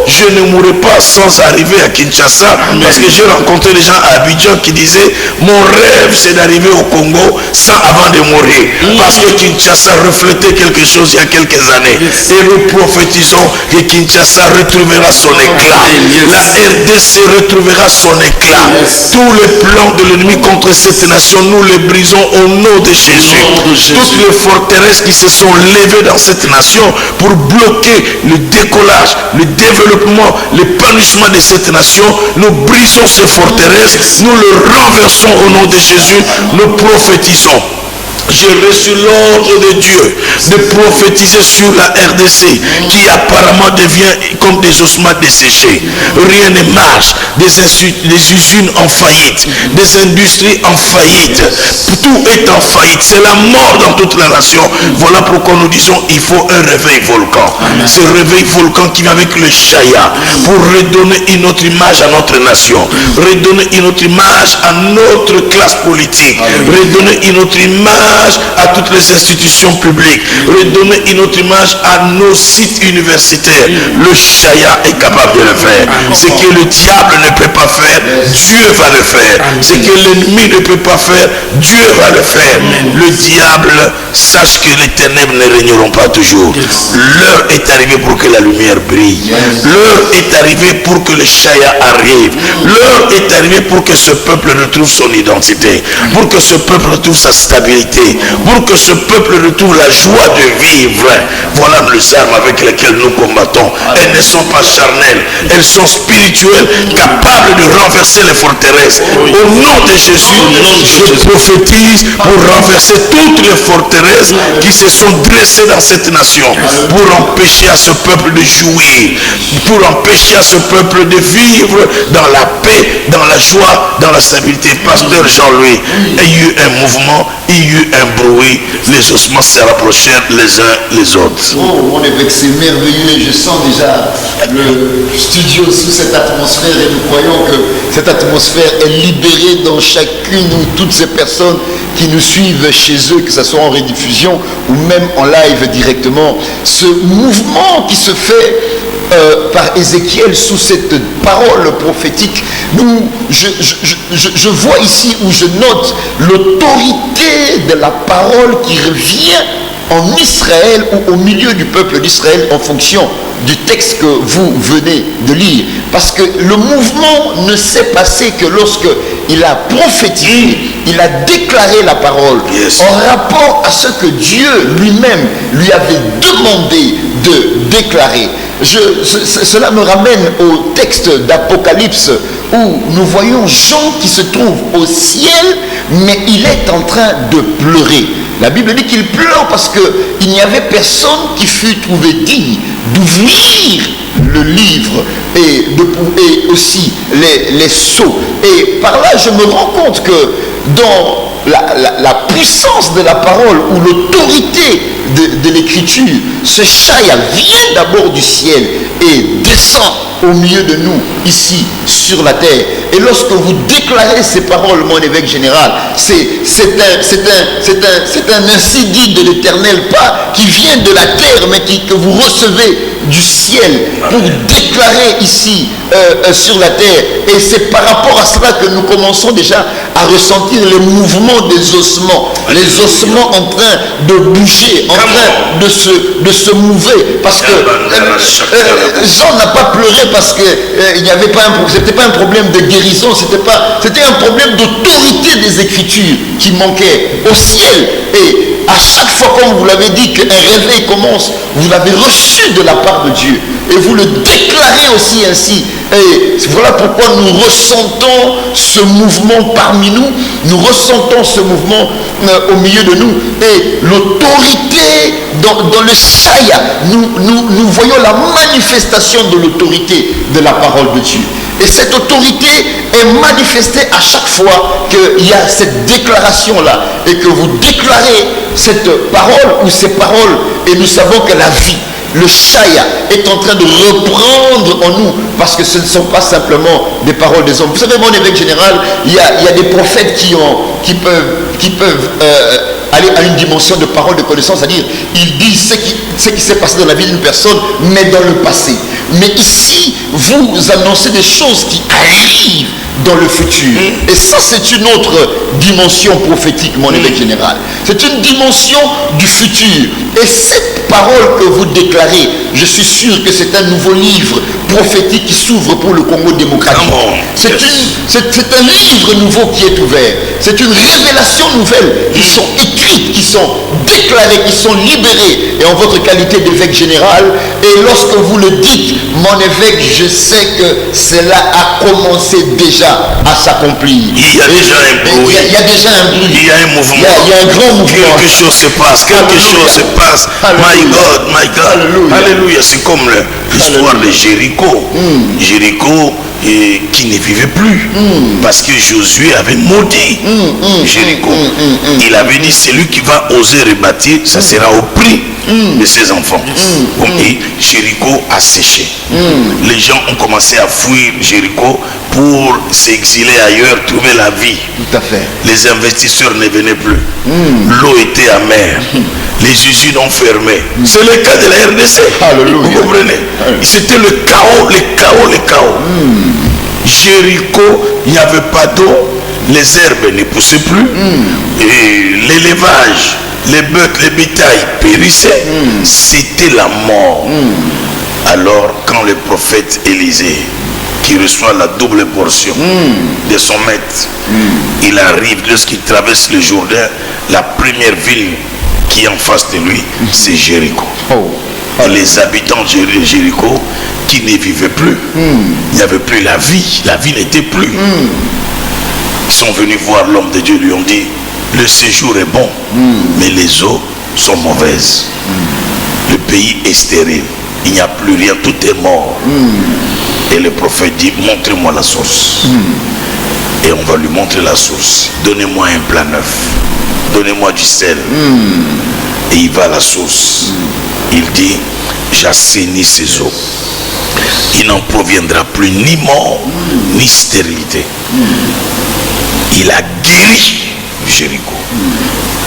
je ne mourrai pas sans arriver à Kinshasa, parce que j'ai rencontré des gens à Abidjan qui disaient mon rêve c'est d'arriver au Congo avant de mourir, parce que Kinshasa reflétait quelque chose il y a quelques années. Et nous prophétisons que Kinshasa retrouvera son éclat. La RDC retrouvera son éclat. Tous les plans de l'ennemi contre cette nation, nous les brisons au nom de Jésus. Toutes les forteresses qui se sont levées dans cette nation pour bloquer le décollage, le développement, l'épanouissement de cette nation, nous brisons ces forteresses, nous les renversons au nom de Jésus, nous prophétisons. J'ai reçu l'ordre de Dieu de prophétiser sur la RDC qui apparemment devient comme des ossements desséchés. Rien ne marche. Des usines en faillite, des industries en faillite. Tout est en faillite. C'est la mort dans toute la nation. Voilà pourquoi nous disons il faut un réveil volcan. Ce réveil volcan qui vient avec le chaya pour redonner une autre image à notre nation, redonner une autre image à notre classe politique, redonner une autre image à toutes les institutions publiques, redonner une autre image à nos sites universitaires. Le chaya est capable de le faire. Ce que le diable ne peut pas faire, Dieu va le faire. Ce que l'ennemi ne peut pas faire, Dieu va le faire. Le diable sache que les ténèbres ne régneront pas toujours. L'heure est arrivée pour que la lumière brille. L'heure est arrivée pour que le chaya arrive. L'heure est arrivée pour que ce peuple retrouve son identité, pour que ce peuple retrouve sa stabilité, pour que ce peuple retrouve la joie de vivre. Voilà les armes avec lesquelles nous combattons. Elles ne sont pas charnelles, elles sont spirituelles, capables de renverser les forteresses. Au nom de Jésus, je prophétise pour renverser toutes les forteresses qui se sont dressées dans cette nation, pour empêcher à ce peuple de jouir, pour empêcher à ce peuple de vivre dans la paix, dans la joie, dans la stabilité. Pasteur Jean-Louis, il y a eu un mouvement, il y a eu un bruit, les ossements se rapprochèrent les uns les autres. Oh, mon évêque, c'est merveilleux et je sens déjà le studio sous cette atmosphère et nous croyons que cette atmosphère est libérée dans chacune ou toutes ces personnes qui nous suivent chez eux, que ce soit en rediffusion ou même en live directement. Ce mouvement qui se fait par Ézéchiel sous cette parole prophétique, je vois ici où je note l'autorité de la parole qui revient en Israël ou au milieu du peuple d'Israël en fonction du texte que vous venez de lire. Parce que le mouvement ne s'est passé que lorsque il a prophétisé, il a déclaré la parole en rapport à ce que Dieu lui-même lui avait demandé de déclarer. Cela me ramène au texte d'Apocalypse où nous voyons Jean qui se trouve au ciel, mais il est en train de pleurer. La Bible dit qu'il pleure parce qu'il n'y avait personne qui fut trouvé digne d'ouvrir le livre et aussi les sceaux. Et par là, je me rends compte que dans la puissance de la parole ou l'autorité de l'écriture, ce chaya vient d'abord du ciel et descend au milieu de nous, ici, sur la terre. Et lorsque vous déclarez ces paroles, mon évêque général, c'est un ainsi dit de l'Éternel, pas qui vient de la terre, mais que vous recevez du ciel pour déclarer ici sur la terre. Et c'est par rapport à cela que nous commençons déjà à ressentir les mouvements des ossements. Les ossements en train de bouger, en train de se mouver. Parce que Jean n'a pas pleuré parce que il n'y avait pas c'était pas un problème de guérison, c'était un problème d'autorité des Écritures qui manquait au ciel. Et à chaque fois, comme vous l'avez dit, qu'un réveil commence, vous l'avez reçu de la part de Dieu. Et vous le déclarez aussi ainsi. Et voilà pourquoi nous ressentons ce mouvement parmi nous. Nous ressentons ce mouvement au milieu de nous. Et l'autorité dans le Shaya, nous voyons la manifestation de l'autorité de la parole de Dieu. Et cette autorité est manifestée à chaque fois qu'il y a cette déclaration-là. Et que vous déclarez cette parole ou ces paroles. Et nous savons que la vie, le Shaya est en train de reprendre en nous, parce que ce ne sont pas simplement des paroles des hommes. Vous savez, mon évêque général, il y a des prophètes qui peuvent aller à une dimension de parole de connaissance, c'est-à-dire ils disent ce qui s'est passé dans la vie d'une personne, mais dans le passé. Mais ici, vous annoncez des choses qui arrivent dans le futur. Et ça, c'est une autre dimension prophétique, mon évêque général. C'est une dimension du futur. Et cette parole que vous déclarez, je suis sûr que c'est un nouveau livre prophétique qui s'ouvre pour le Congo démocratique. C'est un livre nouveau qui est ouvert. C'est une révélation nouvelle qui sont écrites, qui sont déclarées, qui sont libérées. Et en votre qualité d'évêque général, et lorsque vous le dites, mon évêque, je sais que cela a commencé déjà à s'accomplir. Il y a déjà un bruit. Il y a déjà un bruit. Il y a un mouvement. Il y a un grand mouvement. Quelque chose se passe. Quelque chose se passe. My God, my God. Alléluia. Alléluia. C'est comme l'histoire de Jéricho. Jéricho qui ne vivait plus. Parce que Josué avait maudit Jéricho. Il avait dit, celui qui va oser rebâtir, ça sera au prix de ses enfants. Et Jéricho a séché. Les gens ont commencé à fuir Jéricho pour s'exiler ailleurs, trouver la vie. Tout à fait. Les investisseurs ne venaient plus. L'eau était amère. Les usines ont fermé. C'est le cas de la RDC. Alléluia. Vous comprenez? C'était le chaos, le chaos. Jéricho, il n'y avait pas d'eau, les herbes ne poussaient plus, et l'élevage, les bœufs, les bétails périssaient. C'était la mort. Alors, quand le prophète Élisée, qui reçoit la double portion de son maître, il arrive, lorsqu'il traverse le Jourdain, la première ville qui est en face de lui, c'est Jéricho. Et les habitants de Jéricho qui ne vivaient plus, il n'y avait plus la vie n'était plus. Ils sont venus voir l'homme de Dieu, lui ont dit, le séjour est bon, mais les eaux sont mauvaises. Le pays est stérile, il n'y a plus rien, tout est mort. Et le prophète dit, montrez-moi la source. Et on va lui montrer la source. Donnez-moi un plat neuf, donnez-moi du sel. Et il va à la source. Il dit, j'assainis ces eaux. Il n'en proviendra plus ni mort, ni stérilité. Il a guéri Jéricho.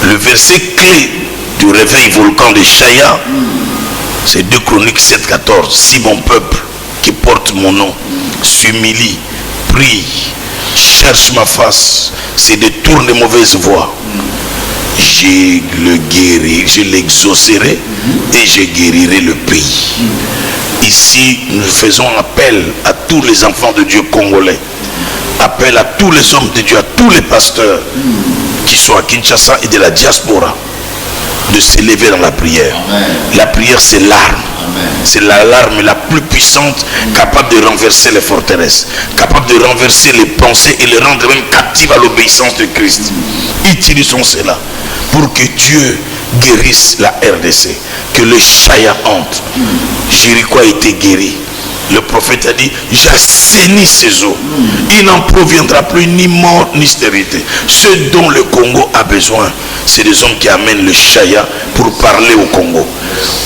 Le verset clé du réveil volcan de Shaya, c'est 2 Chroniques 7,14. Si mon peuple qui porte mon nom s'humilie, prie, cherche ma face, se détourne de mauvaises voies, je le guérirai, je l'exaucerai et je guérirai le pays. Ici, nous faisons appel à tous les enfants de Dieu congolais, appel à tous les hommes de Dieu, à tous les pasteurs qui sont à Kinshasa et de la diaspora, de s'élever dans la prière. La prière, c'est l'arme. C'est l'arme la plus puissante, capable de renverser les forteresses, capable de renverser les pensées et les rendre même captives à l'obéissance de Christ. Utilisons cela pour que Dieu guérisse la RDC, que le Shaya entre. Jéricho a été guéri. Le prophète a dit, j'assainis ces eaux. Il n'en proviendra plus ni mort ni stérilité. Ce dont le Congo a besoin, c'est des hommes qui amènent le Shaya pour parler au Congo.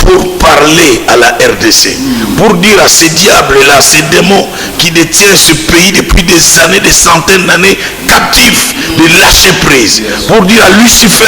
pour parler à la RDC, pour dire à ces diables-là, ces démons qui détiennent ce pays depuis des années, des centaines d'années, captifs, de lâcher prise, pour dire à Lucifer,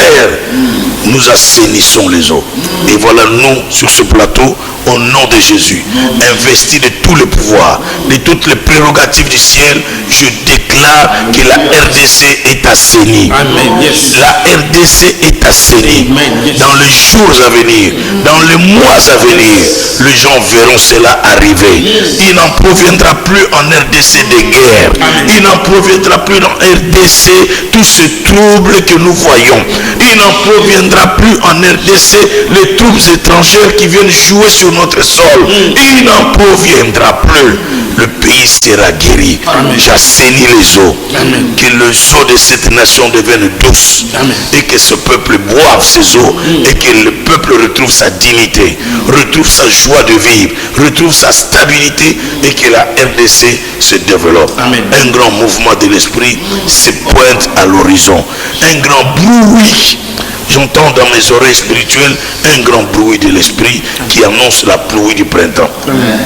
nous assainissons les eaux. Et voilà, nous, sur ce plateau, au nom de Jésus, investi de tous les pouvoirs, de toutes les prérogatives du ciel, je déclare que la RDC est assainie. Amen. Yes. La RDC est assainie. Amen. Yes. Dans les jours à venir, dans les mois à venir, les gens verront cela arriver. Il n'en proviendra plus en RDC des guerres. Il n'en proviendra plus dans RDC tout ce trouble que nous voyons. Il n'en proviendra plus en RDC les troupes étrangères qui viennent jouer sur notre sol. Il n'en proviendra plus. Le pays sera guéri. J'assainis les eaux. Amen. Que les eaux de cette nation deviennent douces. Amen. Et que ce peuple boive ces eaux. Et que le peuple retrouve sa dignité, retrouve sa joie de vivre, retrouve sa stabilité, et que la RDC se développe. Amen. Un grand mouvement de l'esprit se pointe à l'horizon. Un grand bruit. J'entends dans mes oreilles spirituelles un grand bruit de l'esprit qui annonce la pluie du printemps. Amen.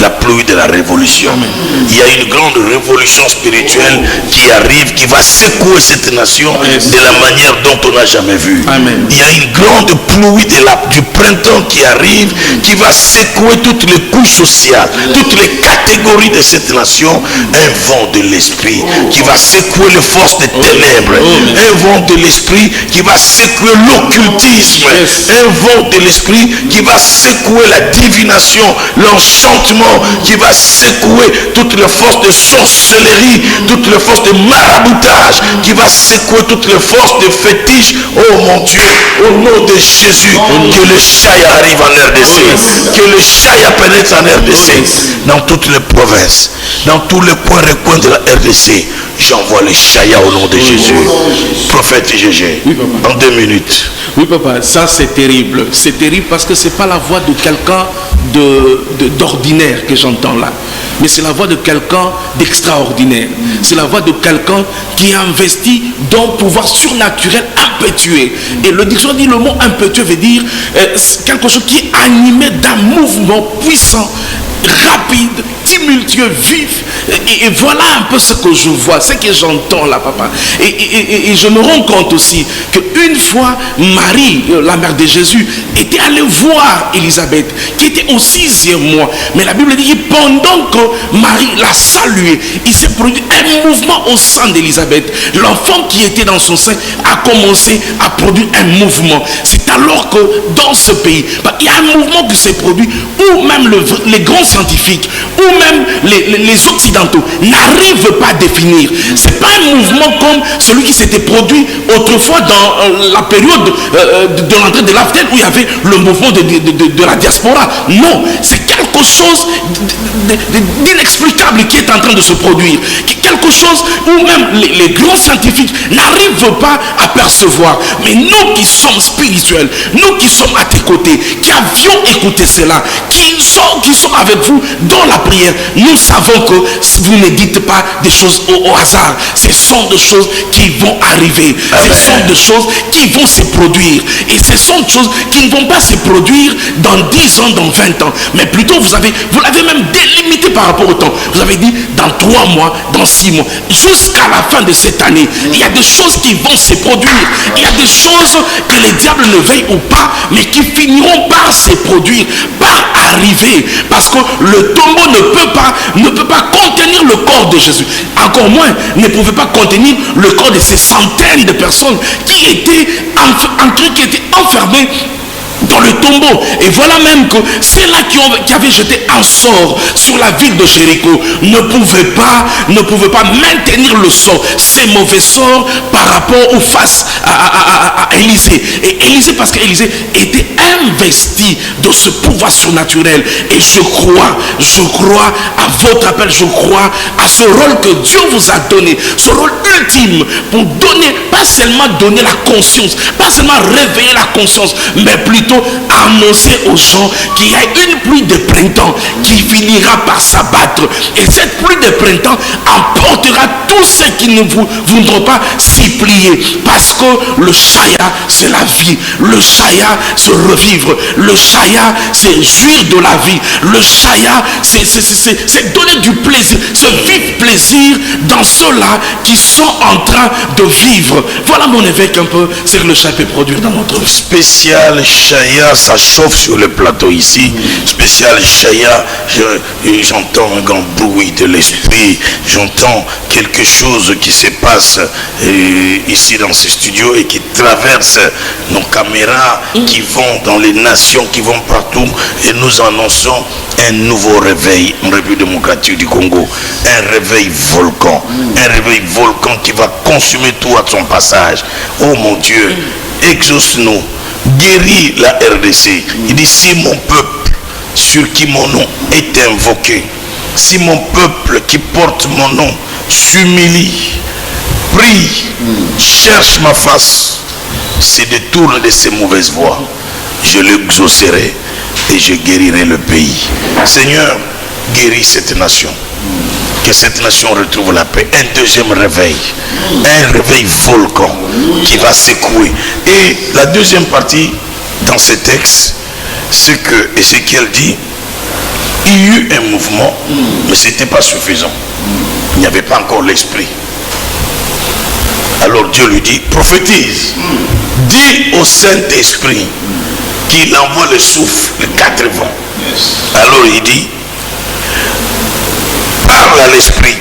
La pluie de la révolution. Amen. Il y a une grande révolution spirituelle qui arrive, qui va secouer cette nation de la manière dont on n'a jamais vu. Amen. Il y a une grande pluie du printemps qui arrive, qui va secouer toutes les couches sociales, toutes les catégories de cette nation. Un vent de l'esprit qui va secouer les forces des ténèbres. Un vent de l'esprit qui va secouer l'occultisme, un vent de l'esprit qui va secouer la divination, l'enchantement, qui va secouer toutes les forces de sorcellerie, toutes les forces de maraboutage, qui va secouer toutes les forces de fétiche. Oh mon Dieu, au nom de Jésus, que le chaya arrive en RDC, que le chaya pénètre en RDC, dans toutes les provinces, dans tous les recoins de la RDC. J'envoie les chaya au nom de Jésus. Prophète Gégé, en 2 minutes. Oui papa, ça c'est terrible. C'est terrible parce que c'est pas la voix de quelqu'un d'ordinaire que j'entends là. Mais c'est la voix de quelqu'un d'extraordinaire. C'est la voix de quelqu'un qui a investi dans le pouvoir surnaturel impétueux. Et le dictionnaire dit le mot impétueux veut dire quelque chose qui est animé d'un mouvement puissant, rapide, tumultueux, vif. Et voilà un peu ce que je vois, ce que j'entends là, papa. Et je me rends compte aussi qu'une fois, Marie, la mère de Jésus, était allée voir Élisabeth, qui était au 6e mois. Mais la Bible dit que pendant que Marie l'a saluée, il s'est produit un mouvement au sein d'Élisabeth. L'enfant qui était dans son sein a commencé à produire un mouvement. C'est alors que dans ce pays, il y a un mouvement qui s'est produit où même les grands scientifiques, ou même les occidentaux n'arrivent pas à définir. C'est pas un mouvement comme celui qui s'était produit autrefois dans la période de l'entrée de l'Aftel où il y avait le mouvement de la diaspora. Non, c'est quelque chose d'inexplicable qui est en train de se produire. Quelque chose où même les grands scientifiques n'arrivent pas à percevoir. Mais nous qui sommes spirituels, nous qui sommes à tes côtés, qui avions écouté cela, qui sont avec vous dans la prière, nous savons que vous ne dites pas des choses au hasard. Ce sont des choses qui vont arriver. Ce sont des choses qui vont se produire. Et ce sont des choses qui ne vont pas se produire dans 10 ans, dans 20 ans. Mais plutôt, vous l'avez même délimité par rapport au temps. Vous avez dit dans 3 mois, dans 6 mois, jusqu'à la fin de cette année, il y a des choses qui vont se produire. Il y a des choses que les diables ne veillent ou pas, mais qui finiront par se produire, par arriver. Parce que le tombeau ne peut pas contenir le corps de Jésus. Encore moins, ne pouvait pas contenir le corps de ces centaines de personnes qui étaient enfermées dans le tombeau. Et voilà même que ceux-là qui avaient jeté un sort sur la ville de Jéricho ne pouvaient pas maintenir le sort, ces mauvais sorts par rapport ou face à Élisée. Et Élisée, parce qu'Élisée était investi de ce pouvoir surnaturel. Et je crois à votre appel, je crois à ce rôle que Dieu vous a donné, ce rôle ultime pour donner, pas seulement donner la conscience, pas seulement réveiller la conscience, mais plutôt veut annoncer aux gens qu'il y a une pluie de printemps qui finira par s'abattre. Et cette pluie de printemps emportera tous ceux qui ne voudront pas s'y plier. Parce que le chaya, c'est la vie. Le chaya, c'est revivre. Le chaya, c'est jouir de la vie. Le chaya, c'est donner du plaisir, ce vif plaisir dans ceux-là qui sont en train de vivre. Voilà mon évêque un peu, c'est que le chaya peut produire dans notre vie. Spécial chaya, ça chauffe sur le plateau ici. Spécial chaya, j'entends un grand bruit de l'esprit, j'entends quelque chose qui se passe ici dans ce studio et qui traverse nos caméras, qui vont dans les nations, qui vont partout, et nous annonçons un nouveau réveil en République démocratique du Congo, un réveil volcan, qui va consumer tout à son passage. Oh mon Dieu, exauce-nous, guéris la RDC. Il dit, si mon peuple sur qui mon nom est invoqué, si mon peuple qui porte mon nom s'humilie, prie, cherche ma face, se détourne de ses mauvaises voies, je l'exaucerai et je guérirai le pays. Seigneur, guéris cette nation. Que cette nation retrouve la paix. Un deuxième réveil. Un réveil volcan qui va secouer. Et la deuxième partie dans ce texte, c'est que Ézéchiel dit, il y eut un mouvement, mais ce n'était pas suffisant. Il n'y avait pas encore l'esprit. Alors Dieu lui dit, prophétise. Dis au Saint-Esprit qu'il envoie le souffle, les 4 vents. Alors il dit, parle à l'esprit,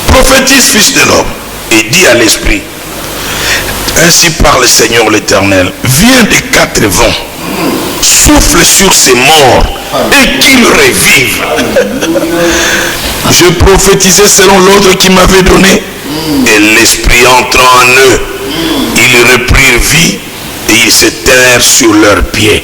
prophétise, fils de l'homme, et dis à l'esprit, ainsi parle le Seigneur l'Éternel, viens des 4 vents, souffle sur ces morts et qu'ils revivent. Je prophétisais selon l'ordre qu'il m'avait donné, et l'esprit entra en eux, ils reprirent vie et ils se tinrent sur leurs pieds.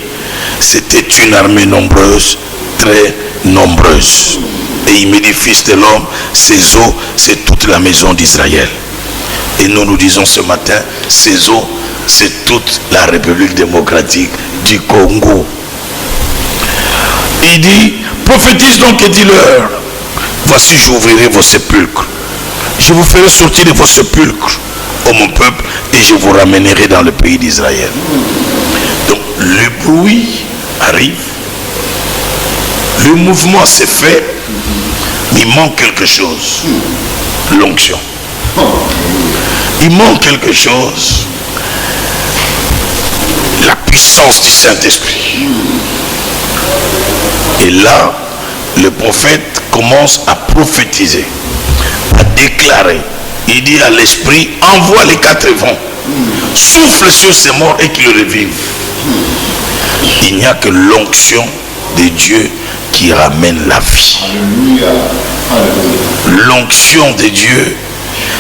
C'était une armée nombreuse, très nombreuse. Et il me dit, fils de l'homme, ces eaux, c'est toute la maison d'Israël. Et nous nous disons ce matin, ces eaux, c'est toute la République démocratique du Congo. Il dit, prophétise donc et dis-leur, voici j'ouvrirai vos sépulcres. Je vous ferai sortir de vos sépulcres, ô mon peuple, et je vous ramènerai dans le pays d'Israël. Donc le bruit arrive, le mouvement s'est fait, mais il manque quelque chose. L'onction. Il manque quelque chose. La puissance du Saint-Esprit. Et là, le prophète commence à prophétiser, à déclarer. Il dit à l'esprit, envoie les 4 vents, souffle sur ces morts et qu'ils revivent. Il n'y a que l'onction de Dieu qui ramène la vie. L'onction de Dieu,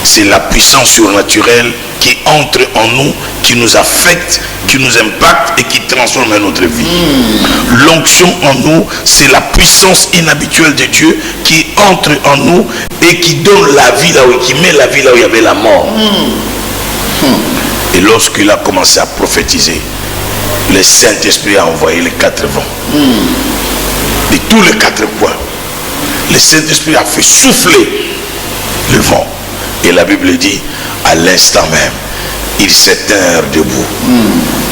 c'est la puissance surnaturelle qui entre en nous, qui nous affecte, qui nous impacte et qui transforme notre vie. L'onction en nous, c'est la puissance inhabituelle de Dieu qui entre en nous et qui donne la vie là où, qui met la vie là où il y avait la mort. Et lorsqu'il a commencé à prophétiser, le Saint-Esprit a envoyé les 4 vents. De tous les 4 coins, le Saint-Esprit a fait souffler le vent. Et la Bible dit, à l'instant même, ils s'éteignent debout.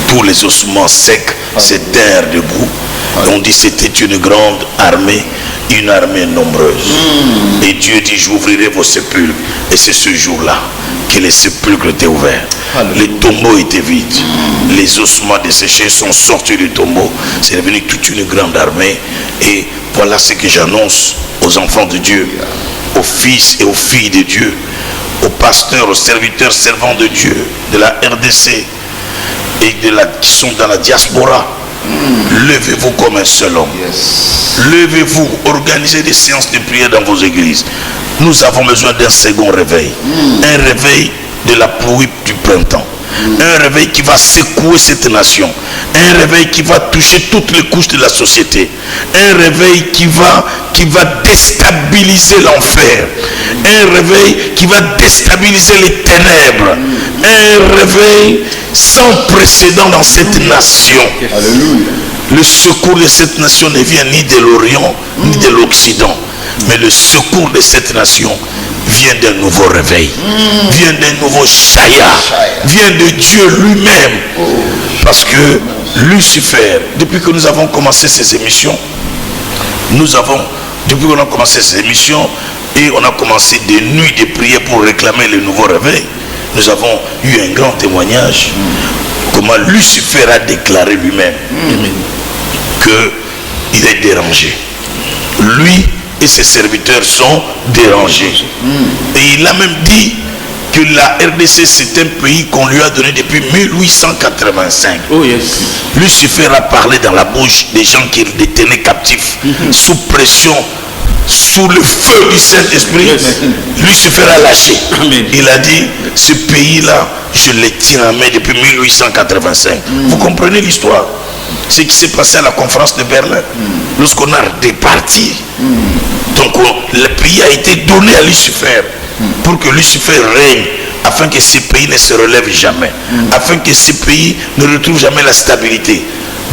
Tous les ossements secs s'éteignent debout. Et on dit c'était une grande armée, une armée nombreuse. Et Dieu dit, j'ouvrirai vos sépulcres. Et c'est ce jour-là que les sépulcres étaient ouverts. Les tombeaux étaient vides. Les ossements desséchés sont sortis du tombeau. C'est devenu toute une grande armée. Et voilà ce que j'annonce aux enfants de Dieu, aux fils et aux filles de Dieu, aux pasteurs, aux serviteurs, servants de Dieu, de la RDC et qui sont dans la diaspora. Levez-vous comme un seul homme. Levez-vous, organisez des séances de prière dans vos églises. Nous avons besoin d'un second réveil. Un réveil de la pluie du printemps. Un réveil qui va secouer cette nation. Un réveil qui va toucher toutes les couches de la société. Un réveil qui va déstabiliser l'enfer. Un réveil qui va déstabiliser les ténèbres. Un réveil sans précédent dans cette nation. Alléluia. Le secours de cette nation ne vient ni de l'Orient ni de l'Occident, mais le secours de cette nation vient d'un nouveau réveil, vient d'un nouveau chaya, vient de Dieu lui-même. Parce que Lucifer, depuis que nous avons commencé ces émissions, depuis qu'on a commencé ces émissions et on a commencé des nuits de prière pour réclamer le nouveau réveil, nous avons eu un grand témoignage comment Lucifer a déclaré lui-même qu'il est dérangé. Lui et ses serviteurs sont dérangés. Et il a même dit que la RDC c'est un pays qu'on lui a donné depuis 1885. Oh yes. Lucifer a parlé dans la bouche des gens qu'il détenait captifs, sous pression, sous le feu du Saint-Esprit. Lucifer a lâché. Amen. Il a dit, ce pays-là, je le tiens en main depuis 1885. Vous comprenez l'histoire? Ce qui s'est passé à la conférence de Berlin, lorsqu'on a départi. Donc le pays a été donné à Lucifer pour que Lucifer règne, afin que ce pays ne se relève jamais, afin que ce pays ne retrouve jamais la stabilité.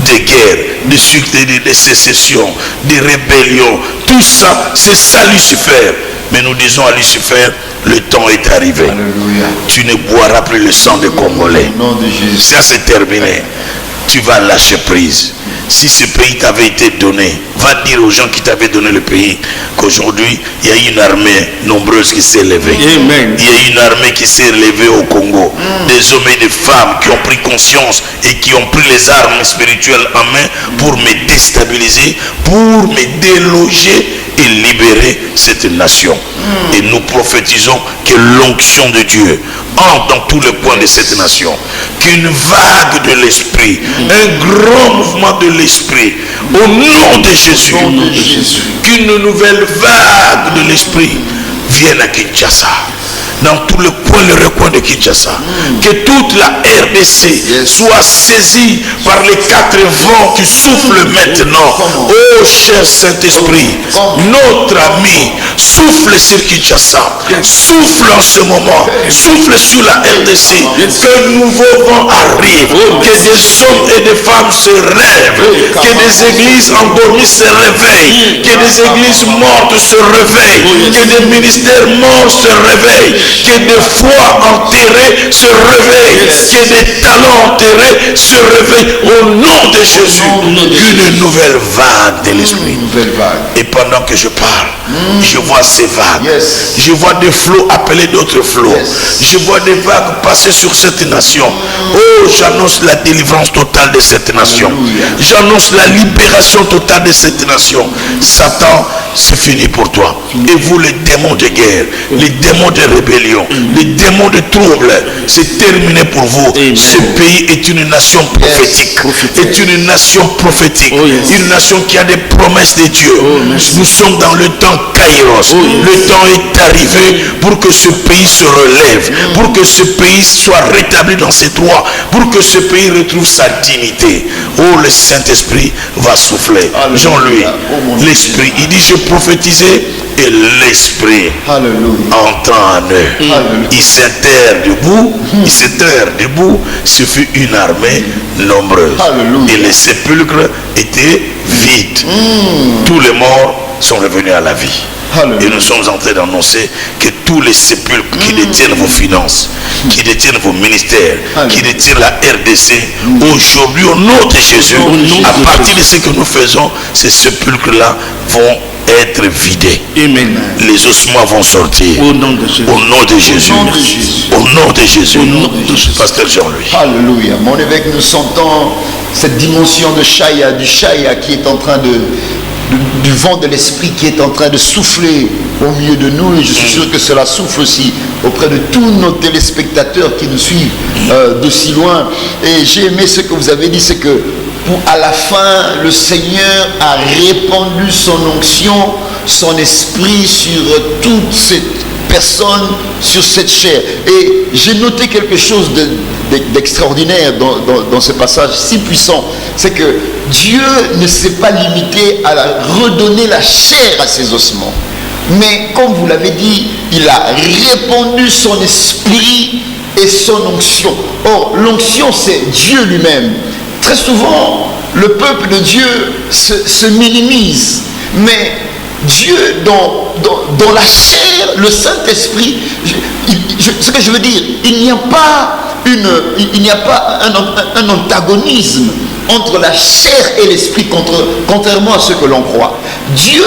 Des guerres, des sécessions, des rébellions, tout ça, c'est ça Lucifer. Mais nous disons à Lucifer, le temps est arrivé. Alléluia. Tu ne boiras plus le sang des Congolais. Au nom de Jésus. Ça c'est terminé. Tu vas lâcher prise. Si ce pays t'avait été donné, va dire aux gens qui t'avaient donné le pays qu'aujourd'hui il y a une armée nombreuse qui s'est levée. Amen. Il y a une armée qui s'est levée au Congo. Des hommes et des femmes qui ont pris conscience et qui ont pris les armes spirituelles en main pour me déstabiliser, pour me déloger et libérer cette nation. Et nous prophétisons que l'onction de Dieu entre dans tous les coins de cette nation, qu'une vague de l'esprit, un grand mouvement de l'esprit, au nom de Jésus, qu'une nouvelle vague de l'esprit vienne à Kinshasa, dans tous les coins, les recoins de Kinshasa, que toute la RDC soit saisie par les quatre vents qui soufflent maintenant. Oh cher Saint-Esprit, notre ami, souffle sur Kinshasa, souffle en ce moment, souffle sur la RDC, que nouveau vent arrive, que des hommes et des femmes se rêvent, que des églises endormies se réveillent, que des églises mortes se réveillent, que des ministères morts se réveillent, que des foi enterrés se réveillent, que des talents enterrés se réveillent au nom de Jésus. Une nouvelle vague de l'esprit. Et pendant que je parle, je vois ces vagues. Je vois des flots appeler d'autres flots. Je vois des vagues passer sur cette nation. Oh, j'annonce la délivrance totale de cette nation. J'annonce la libération totale de cette nation. Satan, c'est fini pour toi. Et vous, les démons de guerre, les démons de rébellion, les démons de trouble, c'est terminé pour vous. Amen. Ce pays est une nation prophétique, est une nation prophétique, une nation qui a des promesses de Dieu. Nous sommes dans le temps Kairos. Le temps est arrivé pour que ce pays se relève, pour que ce pays soit rétabli dans ses droits, pour que ce pays retrouve sa dignité. Oh, le Saint-Esprit va souffler. Jean-Louis, l'Esprit, il dit je prophétisais et l'Esprit entend en eux. Ils s'éterrent debout, ce fut une armée nombreuse. Et les sépulcres étaient vides. Tous les morts sont revenus à la vie. Et nous sommes en train d'annoncer que tous les sépulcres qui détiennent vos finances, qui détiennent vos ministères, qui détiennent la RDC, aujourd'hui au nom de Jésus, à partir de ce que nous faisons, ces sépulcres-là vont être vidés. Amen. Les ossements vont sortir. Au nom de Jésus. Au nom de Jésus. Au nom de Jésus. Au nom de Jésus. Pasteur Jean-Louis. Alléluia. Mon évêque, nous sentons cette dimension de Shaya, du Shaya qui est en train du vent de l'esprit qui est en train de souffler au milieu de nous, et je suis sûr que cela souffle aussi auprès de tous nos téléspectateurs qui nous suivent de si loin. Et j'ai aimé ce que vous avez dit, c'est que à la fin, le Seigneur a répandu son onction, son esprit sur toute cette personnes sur cette chair. Et j'ai noté quelque chose d'extraordinaire dans ce passage si puissant. C'est que Dieu ne s'est pas limité à redonner la chair à ses ossements. Mais comme vous l'avez dit, il a répandu son esprit et son onction. Or, l'onction, c'est Dieu lui-même. Très souvent, le peuple de Dieu se minimise. Mais Dieu, dans la chair, le Saint-Esprit, ce que je veux dire, il n'y a pas un antagonisme entre la chair et l'esprit, contrairement à ce que l'on croit. Dieu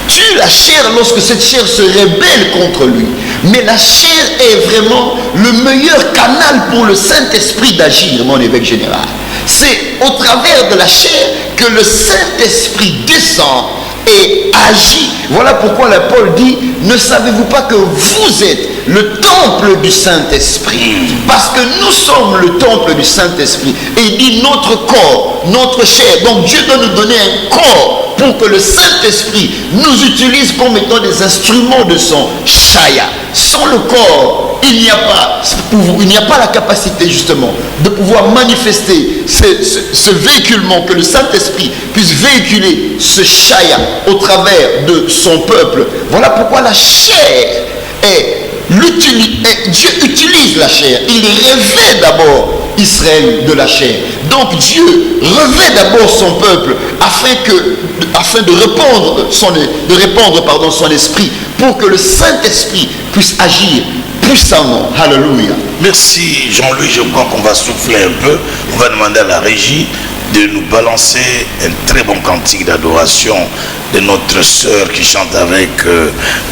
tue la chair lorsque cette chair se rébelle contre lui. Mais la chair est vraiment le meilleur canal pour le Saint-Esprit d'agir, mon évêque général. C'est au travers de la chair que le Saint-Esprit descend et agit. Voilà pourquoi l'apôtre dit, ne savez-vous pas que vous êtes le temple du Saint-Esprit? Parce que nous sommes le temple du Saint-Esprit. Et il dit notre corps, notre chair. Donc Dieu doit nous donner un corps pour que le Saint-Esprit nous utilise comme étant des instruments de son chaya. Sans le corps, il n'y a pas la capacité justement de pouvoir manifester ce véhiculement, que le Saint-Esprit puisse véhiculer ce chaya au travers de son peuple. Voilà pourquoi la chair Dieu utilise la chair. Il revêt d'abord Israël de la chair. Donc Dieu revêt d'abord son peuple afin de répandre son esprit pour que le Saint-Esprit puisse agir puissamment. Alléluia. Merci Jean-Louis, je crois qu'on va souffler un peu. On va demander à la régie de nous balancer un très bon cantique d'adoration de notre sœur qui chante avec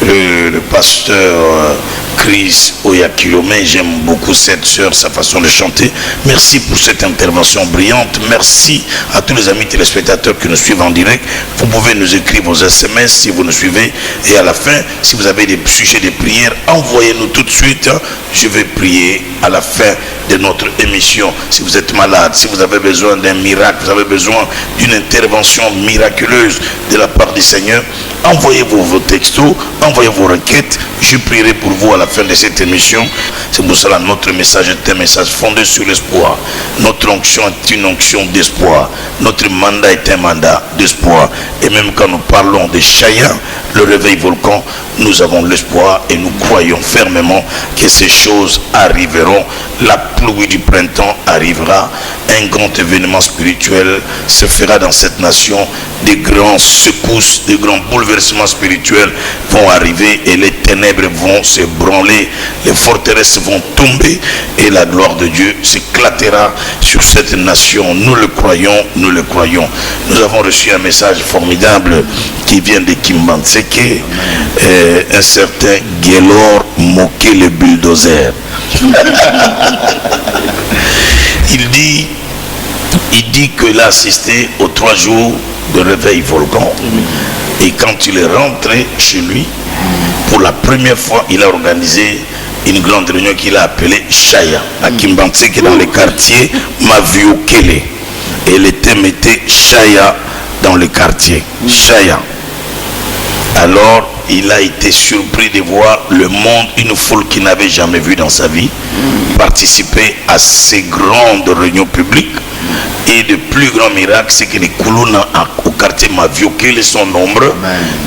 le pasteur Chris Oyakilome. J'aime beaucoup cette sœur, sa façon de chanter. Merci pour cette intervention brillante. Merci à tous les amis téléspectateurs qui nous suivent en direct. Vous pouvez nous écrire vos SMS si vous nous suivez. Et à la fin, si vous avez des sujets de prière, envoyez-nous tout de suite. Je vais prier à la fin de notre émission. Si vous êtes malade, si vous avez besoin d'un miracle, vous avez besoin d'une intervention miraculeuse de la part du Seigneur, envoyez vos textos, envoyez vos requêtes. Je prierai pour vous à la fin de cette émission. C'est pour cela notre message est un message fondé sur l'espoir. Notre onction est une onction d'espoir. Notre mandat est un mandat d'espoir. Et même quand nous parlons de Chaya, le réveil volcan, nous avons l'espoir et nous croyons fermement que ces choses arriveront. La pluie du printemps arrivera. Un grand événement spirituel se fera dans cette nation. Des grands secousses, des grands bouleversements spirituels vont arriver et les ténèbres vont se branler, les forteresses vont tomber et la gloire de Dieu s'éclatera sur cette nation. Nous le croyons, nous le croyons. Nous avons reçu un message formidable qui vient de Kimbantseke, un certain Gélor Moké le bulldozer. Il dit qu'il a assisté aux 3 jours de réveil volcan et quand il est rentré chez lui, pour la première fois, il a organisé une grande réunion qu'il a appelée Chaya à Kimbantseke dans le quartier Maviokele. Et le thème était Chaya dans le quartier. Chaya. Alors, il a été surpris de voir le monde, une foule qu'il n'avait jamais vue dans sa vie, participer à ces grandes réunions publiques. Et le plus grand miracle, c'est que les Koulouna au quartier Maviokele sont nombreux.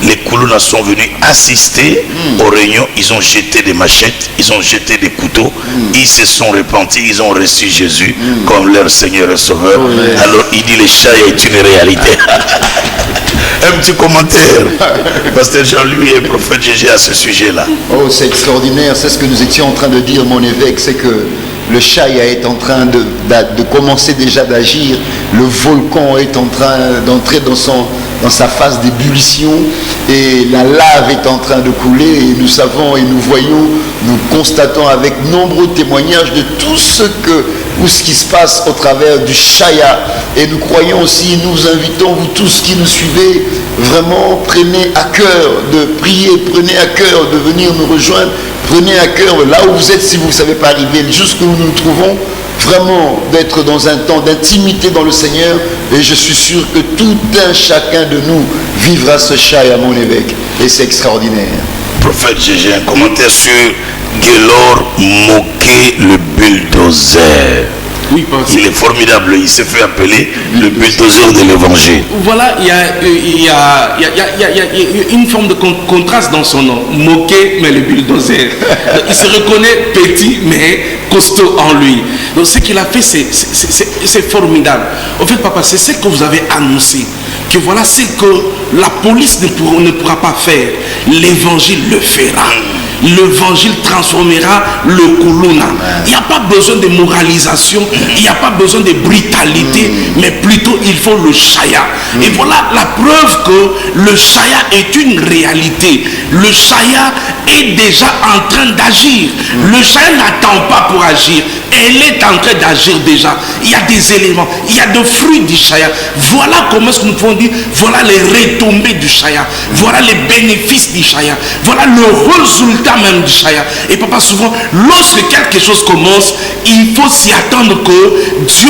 Les Koulouna sont venus assister aux réunions. Ils ont jeté des machettes, ils ont jeté des couteaux. Ils se sont repentis, ils ont reçu Jésus comme leur Seigneur et Sauveur. Alors il dit le Chaya est une réalité. Un petit commentaire. Pasteur Jean-Louis et prophète Gégé à ce sujet-là. Oh, c'est extraordinaire. C'est ce que nous étions en train de dire, mon évêque. C'est que le Chaya est en train de commencer déjà d'agir. Le volcan est en train d'entrer dans sa phase d'ébullition. Et la lave est en train de couler. Et nous savons et nous voyons, nous constatons avec nombreux témoignages de tout ce qui se passe au travers du Chaya. Et nous croyons aussi, nous invitons vous tous qui nous suivez, vraiment prenez à cœur de prier, prenez à cœur de venir nous rejoindre, prenez à cœur là où vous êtes si vous ne savez pas arriver, jusqu'où nous nous trouvons, vraiment d'être dans un temps d'intimité dans le Seigneur. Et je suis sûr que tout un chacun de nous vivra ce Chaya, mon évêque. Et c'est extraordinaire. prophète Gégé, un commentaire sur Gaylor Moké, le bulldozer. Oui, parce... Il est formidable, il s'est fait appeler le bulldozer de l'évangile. Voilà, il y a une forme de contraste dans son nom. Moqué, mais le bulldozer. Il se reconnaît petit, mais costaud en lui. Donc ce qu'il a fait, c'est formidable. En fait, papa, c'est ce que vous avez annoncé. Que voilà, c'est que la police ne pourra pas faire. L'évangile le fera. L'évangile transformera le Kuluna. Il n'y a pas besoin de moralisation, il n'y a pas besoin de brutalité, mais plutôt il faut le chaya. Et voilà la preuve que le chaya est une réalité. Le chaya est déjà en train d'agir. Le chaya n'attend pas pour agir. Elle est en train d'agir déjà. Il y a des éléments, il y a des fruits du chaya. Voilà comment est-ce que nous pouvons dire, voilà les retombées du chaya. Voilà les bénéfices du chaya. Voilà le résultat même du chaya. Et papa, souvent, lorsque quelque chose commence, il faut s'y attendre que Dieu,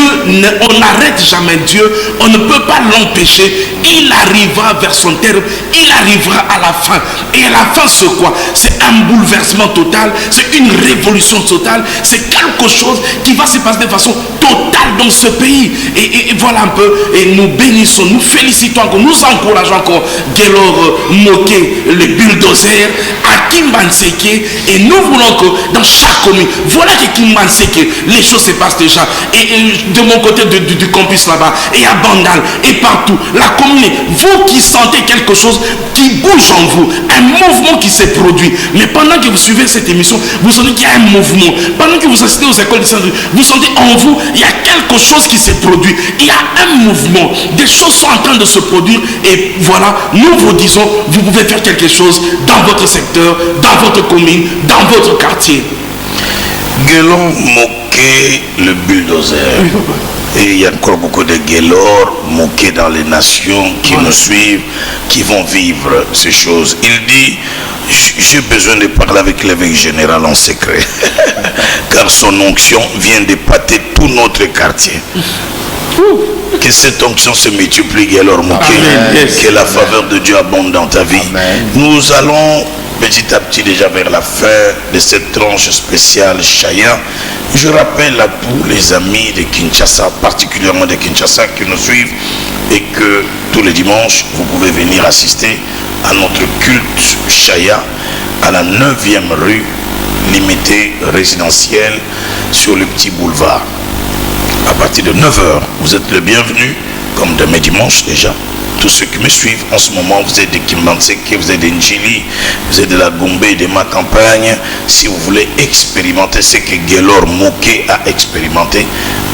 on n'arrête jamais Dieu, on ne peut pas l'empêcher. Il arrivera vers son terme, il arrivera à la fin. Et à la fin, c'est quoi? C'est un bouleversement total, c'est une révolution totale, c'est quelque chose qui va se passer de façon totale dans ce pays. Et voilà un peu, et nous bénissons, nous félicitons encore, nous encourageons encore Gaylor Moké, le bulldozer, à Kimbanseke, et nous voulons que dans chaque commune, voilà que Kimbanseke, les choses se passent déjà. Et de mon côté du campus là-bas, et à Bandal, et partout, la commune, vous qui sentez quelque chose qui bouge en vous, un mouvement qui s'est produit, mais pendant que vous suivez cette émission, vous sentez qu'il y a un mouvement. Pendant que vous assistez aux écoles de Saint-Louis, vous sentez en vous, il y a quelque chose qui s'est produit. Il y a un mouvement. Des choses sont en train de se produire. Et voilà, nous vous disons, vous pouvez faire quelque chose dans votre secteur, dans votre commune, dans votre quartier. Gaylor Moké, le bulldozer. Oui, papa. Et il y a encore beaucoup de Gaylor Moké dans les nations qui nous suivent, qui vont vivre ces choses. Il dit, j'ai besoin de parler avec l'évêque général en secret, car son onction vient d'épater tout notre quartier. Que cette onction se multiplie, Gaylor Moké, que la faveur de Dieu abonde dans ta vie. Amen. Nous allons petit à petit déjà vers la fin de cette tranche spéciale Chaya. Je rappelle à tous les amis de Kinshasa, particulièrement de Kinshasa, qui nous suivent, et que tous les dimanches, vous pouvez venir assister à notre culte Chaya à la 9e rue limitée résidentielle sur le petit boulevard. À partir de 9h, vous êtes le bienvenu, comme demain dimanche déjà. Tous ceux qui me suivent en ce moment, vous êtes de Kimbanseke, vous êtes d'Njili, vous êtes de la Gombe, de ma campagne. Si vous voulez expérimenter ce que Gaylor Moké a expérimenté,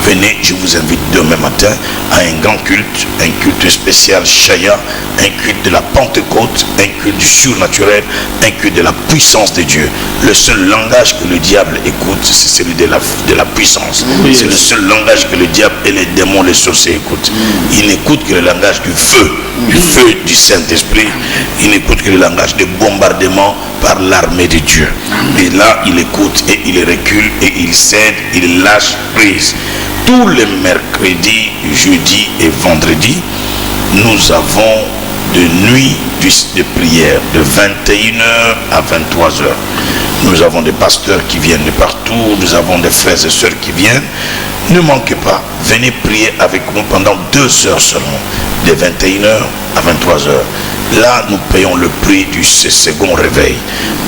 venez, je vous invite demain matin à un grand culte, un culte spécial Chaya, un culte de la Pentecôte, un culte du surnaturel, un culte de la puissance de Dieu. Le seul langage que le diable écoute, c'est celui de la puissance. Oui, c'est le seul langage que le diable et les démons, les sorciers écoutent. Il n'écoute que le langage du feu du Saint-Esprit. Il n'écoute que le langage de bombardement par l'armée de Dieu. Et là, il écoute et il recule et il cède, il lâche prise. Tous les mercredis, jeudis et vendredis, nous avons de nuit de prière de 21h à 23h. Nous avons des pasteurs qui viennent de partout, nous avons des frères et sœurs qui viennent. Ne manquez pas, venez prier avec nous pendant 2 heures seulement, de 21h à 23h. Là, nous payons le prix du second réveil.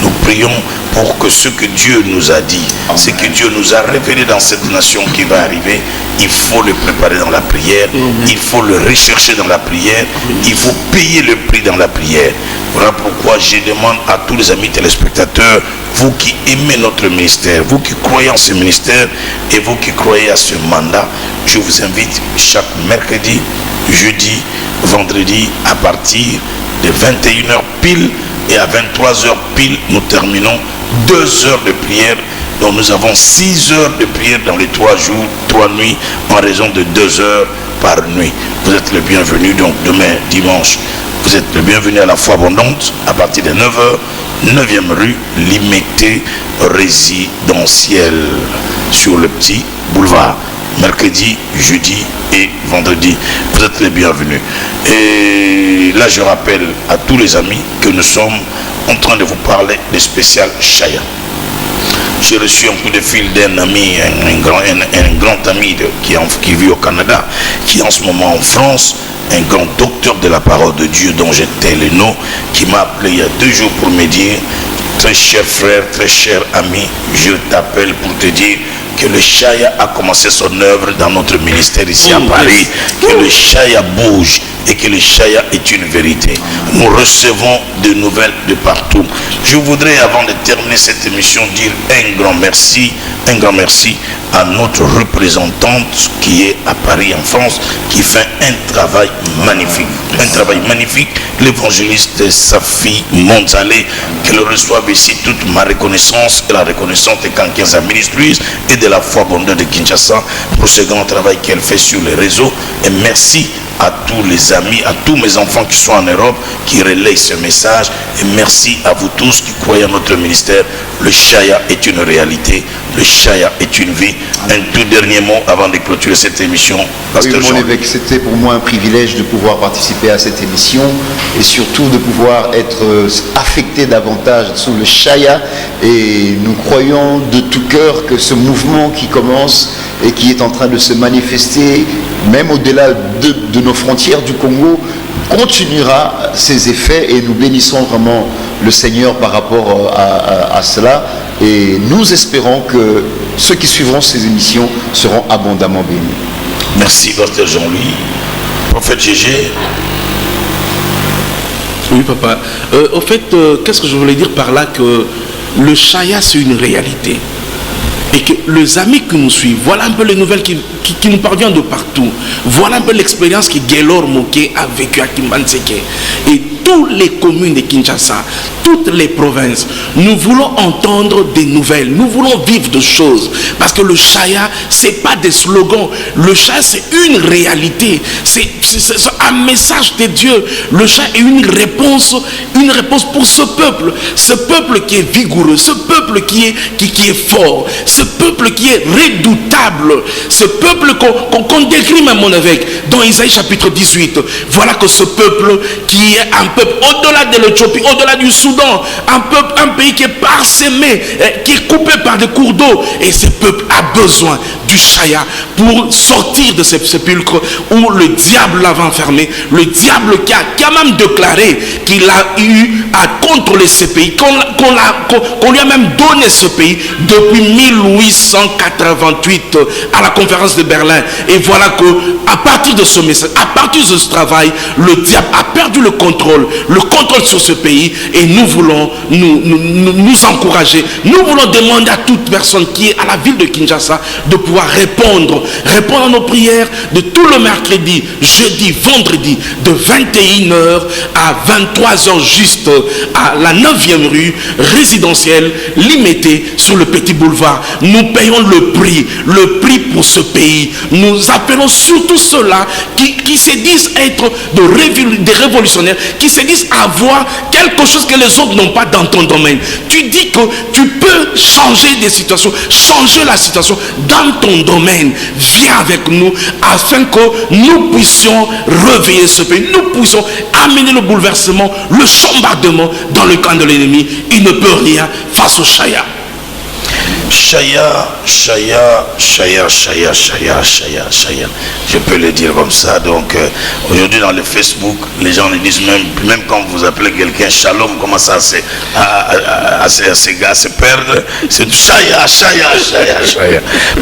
Nous prions pour que ce que Dieu nous a dit, ce que Dieu nous a révélé dans cette nation qui va arriver, il faut le préparer dans la prière, il faut le rechercher dans la prière, il faut payer le prix dans la prière. Voilà pourquoi je demande à tous les amis téléspectateurs, vous qui aimez notre ministère, vous qui croyez en ce ministère et vous qui croyez à ce mandat, je vous invite chaque mercredi, jeudi, vendredi à partir de 21h pile et à 23h pile, nous terminons 2 heures de prière. Donc nous avons 6 heures de prière dans les 3 jours, 3 nuits, en raison de 2 heures par nuit. Vous êtes le bienvenu. Donc demain, dimanche, vous êtes le bienvenu à la foi abondante à partir de 9h, 9e rue, limitée résidentielle sur le petit boulevard. Mercredi, jeudi et vendredi, vous êtes les bienvenus. Et là, je rappelle à tous les amis que nous sommes en train de vous parler de spécial Chaya. J'ai reçu un coup de fil d'un ami, un grand ami qui vit au Canada, qui est en ce moment en France, un grand docteur de la parole de Dieu dont j'étais le nom, qui m'a appelé il y a 2 jours pour me dire: très cher frère, très cher ami, je t'appelle pour te dire que le Chaya a commencé son œuvre dans notre ministère ici à Paris, que le Chaya bouge et que le Chaya est une vérité. Nous recevons de nouvelles de partout. Je voudrais, avant de terminer cette émission, dire un grand merci à notre représentante qui est à Paris en France, qui fait un travail magnifique, l'évangéliste Safi Monzalé, qu'elle reçoive ici toute ma reconnaissance et la reconnaissance de Kankenza Ministries et de la foi bonheur de Kinshasa pour ce grand travail qu'elle fait sur les réseaux. Et merci à tous les amis, à tous mes enfants qui sont en Europe, qui relayent ce message. Et merci à vous tous qui croyez à notre ministère. Le Chaya est une réalité, le Chaya est une vie. Un tout dernier mot avant de clôturer cette émission. Pasteur Jean. Évêque, c'était pour moi un privilège de pouvoir participer à cette émission et surtout de pouvoir être affecté davantage sous le Chaya. Et nous croyons de tout cœur que ce mouvement qui commence et qui est en train de se manifester, même au-delà de nos frontières du Congo, continuera ses effets et nous bénissons vraiment le Seigneur par rapport à cela. Et nous espérons que ceux qui suivront ces émissions seront abondamment bénis. Merci, Pasteur Jean-Louis. Prophète Gégé. Oui, papa. Au fait, qu'est-ce que je voulais dire par là? Que le Chaya, c'est une réalité. Et que les amis qui nous suivent, voilà un peu les nouvelles qui nous parviennent de partout. Voilà un peu l'expérience que Gaylor Moké a vécue à Kimbanseke. Et toutes les communes de Kinshasa, toutes les provinces, nous voulons entendre des nouvelles. Nous voulons vivre des choses. Parce que le Chaya, ce n'est pas des slogans. Le Chaya, c'est une réalité. C'est un message de Dieu. Le Chaya est une réponse pour ce peuple. Ce peuple qui est vigoureux, ce peuple qui est fort, ce peuple qui est redoutable, ce peuple qu'on décrit même, mon évêque, dans Isaïe chapitre 18. Voilà que ce peuple qui est un peuple au-delà de l'Éthiopie, au-delà du Soudan, un pays qui est parsemé, qui est coupé par des cours d'eau. Et ce peuple a besoin du Chaya pour sortir de ce sépulcre où le diable l'avait enfermé. Le diable qui a même déclaré qu'il a eu à contrôler ce pays, qu'on lui a même donné ce pays depuis 1888 à la conférence de Berlin. Et voilà que à partir de ce message, à partir de ce travail, le diable a perdu le contrôle sur ce pays. Et nous voulons nous encourager. Nous voulons demander à toute personne qui est à la ville de Kinshasa de pouvoir répondre à nos prières de tout le mercredi, jeudi, vendredi, de 21h à 23h juste à la 9e rue résidentielle Limité sur le petit boulevard. Nous payons le prix pour ce pays. Nous appelons surtout ceux-là qui se disent être des révolutionnaires, qui se disent avoir quelque chose que les autres n'ont pas dans ton domaine. Tu dis que tu peux changer des situations, changer la situation dans ton domaine. Viens avec nous afin que nous puissions réveiller ce pays. Nous puissions amener le bouleversement, le chambardement dans le camp de l'ennemi. Il ne peut rien face au Chaya. Chaya. Je peux le dire comme ça. Donc, aujourd'hui dans le Facebook, les gens le disent même quand vous appelez quelqu'un Shalom, commence à se perdre. C'est Chaya.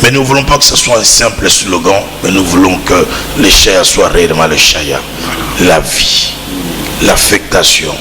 Mais nous ne voulons pas que ce soit un simple slogan, mais nous voulons que le Chaya soit réellement le Chaya. La vie, l'affectation,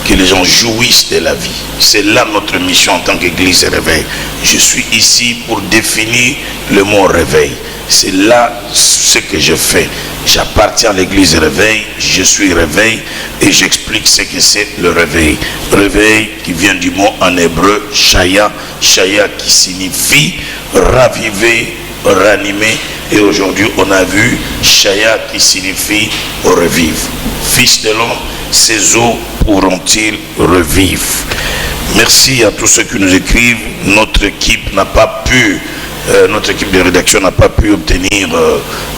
que les gens jouissent de la vie. C'est là notre mission en tant qu'Église Réveil. Je suis ici pour définir le mot réveil. C'est là ce que je fais. J'appartiens à l'Église Réveil, je suis réveil et j'explique ce que c'est le réveil. Réveil qui vient du mot en hébreu Chaya, Chaya qui signifie raviver, ranimer. Et aujourd'hui on a vu Chaya qui signifie revivre. Fils de l'homme, ces eaux pourront-ils revivre? Merci à tous ceux qui nous écrivent. Notre équipe n'a pas pu, notre équipe de rédaction n'a pas pu obtenir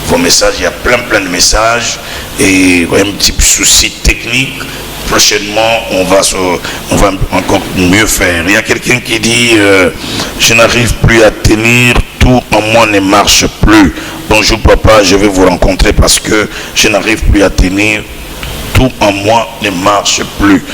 vos messages. Il y a plein de messages et un petit souci technique. prochainement, on va encore mieux faire. Il y a quelqu'un qui dit, je n'arrive plus à tenir, tout en moi ne marche plus. Bonjour papa, je vais vous rencontrer parce que je n'arrive plus à tenir, tout en moi ne marche plus.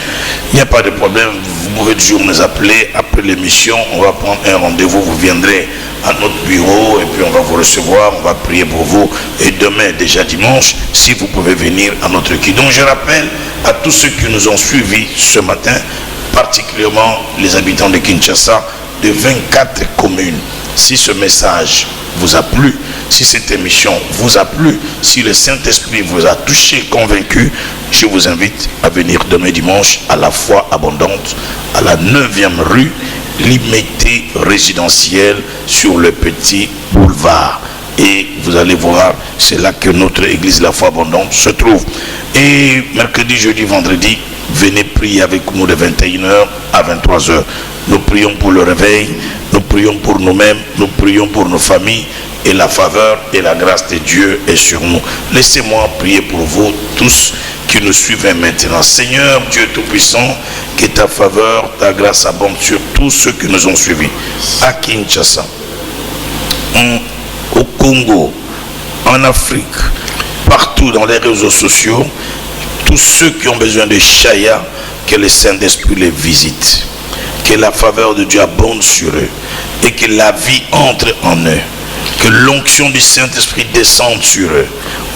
Il n'y a pas de problème, vous pouvez toujours nous appeler après l'émission, on va prendre un rendez-vous, vous viendrez à notre bureau et puis on va vous recevoir, on va prier pour vous. Et demain, déjà dimanche, si vous pouvez venir à notre équipe. Donc je rappelle à tous ceux qui nous ont suivis ce matin, particulièrement les habitants de Kinshasa, de 24 communes. Si ce message vous a plu, si cette émission vous a plu, si le Saint-Esprit vous a touché, convaincu, je vous invite à venir demain dimanche à la Foi Abondante, à la 9e rue, Limité résidentielle sur le petit boulevard. Et vous allez voir, c'est là que notre église La Foi Abondante se trouve. Et mercredi, jeudi, vendredi, venez prier avec nous de 21h à 23h. Nous prions pour le réveil, nous prions pour nous-mêmes, nous prions pour nos familles, et la faveur et la grâce de Dieu est sur nous. Laissez-moi prier pour vous tous qui nous suivez maintenant. Seigneur Dieu Tout-Puissant, que ta faveur, ta grâce abonde sur tous ceux qui nous ont suivis. À Kinshasa, au Congo, en Afrique, partout dans les réseaux sociaux, tous ceux qui ont besoin de Chaya, que le Saint-Esprit les visite. Que la faveur de Dieu abonde sur eux et que la vie entre en eux. Que l'onction du Saint-Esprit descende sur eux.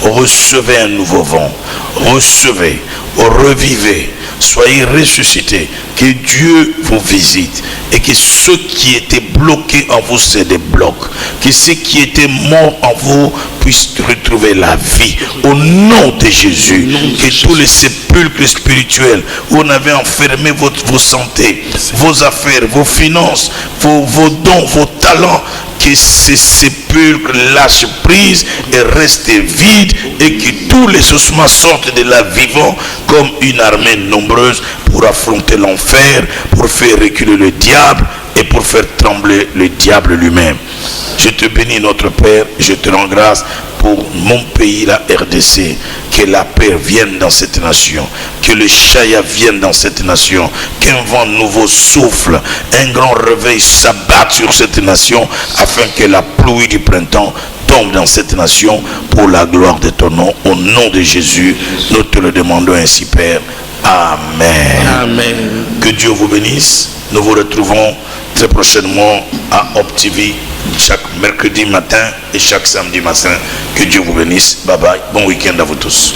Recevez un nouveau vent. Recevez, revivez, soyez ressuscités. Que Dieu vous visite et que ce qui était bloqué en vous se débloque. Que ce qui était mort en vous puisse retrouver la vie. Au nom de Jésus, que tous les sépulcres spirituels où on avait enfermé vos santé, vos affaires, vos finances, vos dons, vos talents, que ces sépulcres lâchent prise et restent vides et que tous les ossements sortent de là vivants comme une armée nombreuse pour affronter l'enfer, pour faire reculer le diable et pour faire trembler le diable lui-même. Je te bénis notre Père, je te rends grâce pour mon pays, la RDC. Que la paix vienne dans cette nation, que le Chaya vienne dans cette nation, qu'un vent nouveau souffle, un grand réveil s'abatte sur cette nation afin que la pluie du printemps tombe dans cette nation pour la gloire de ton nom. Au nom de Jésus, nous te le demandons ainsi, Père. Amen. Amen. Que Dieu vous bénisse. Nous vous retrouvons très prochainement à OpTV chaque mercredi matin et chaque samedi matin. Que Dieu vous bénisse. Bye bye. Bon week-end à vous tous.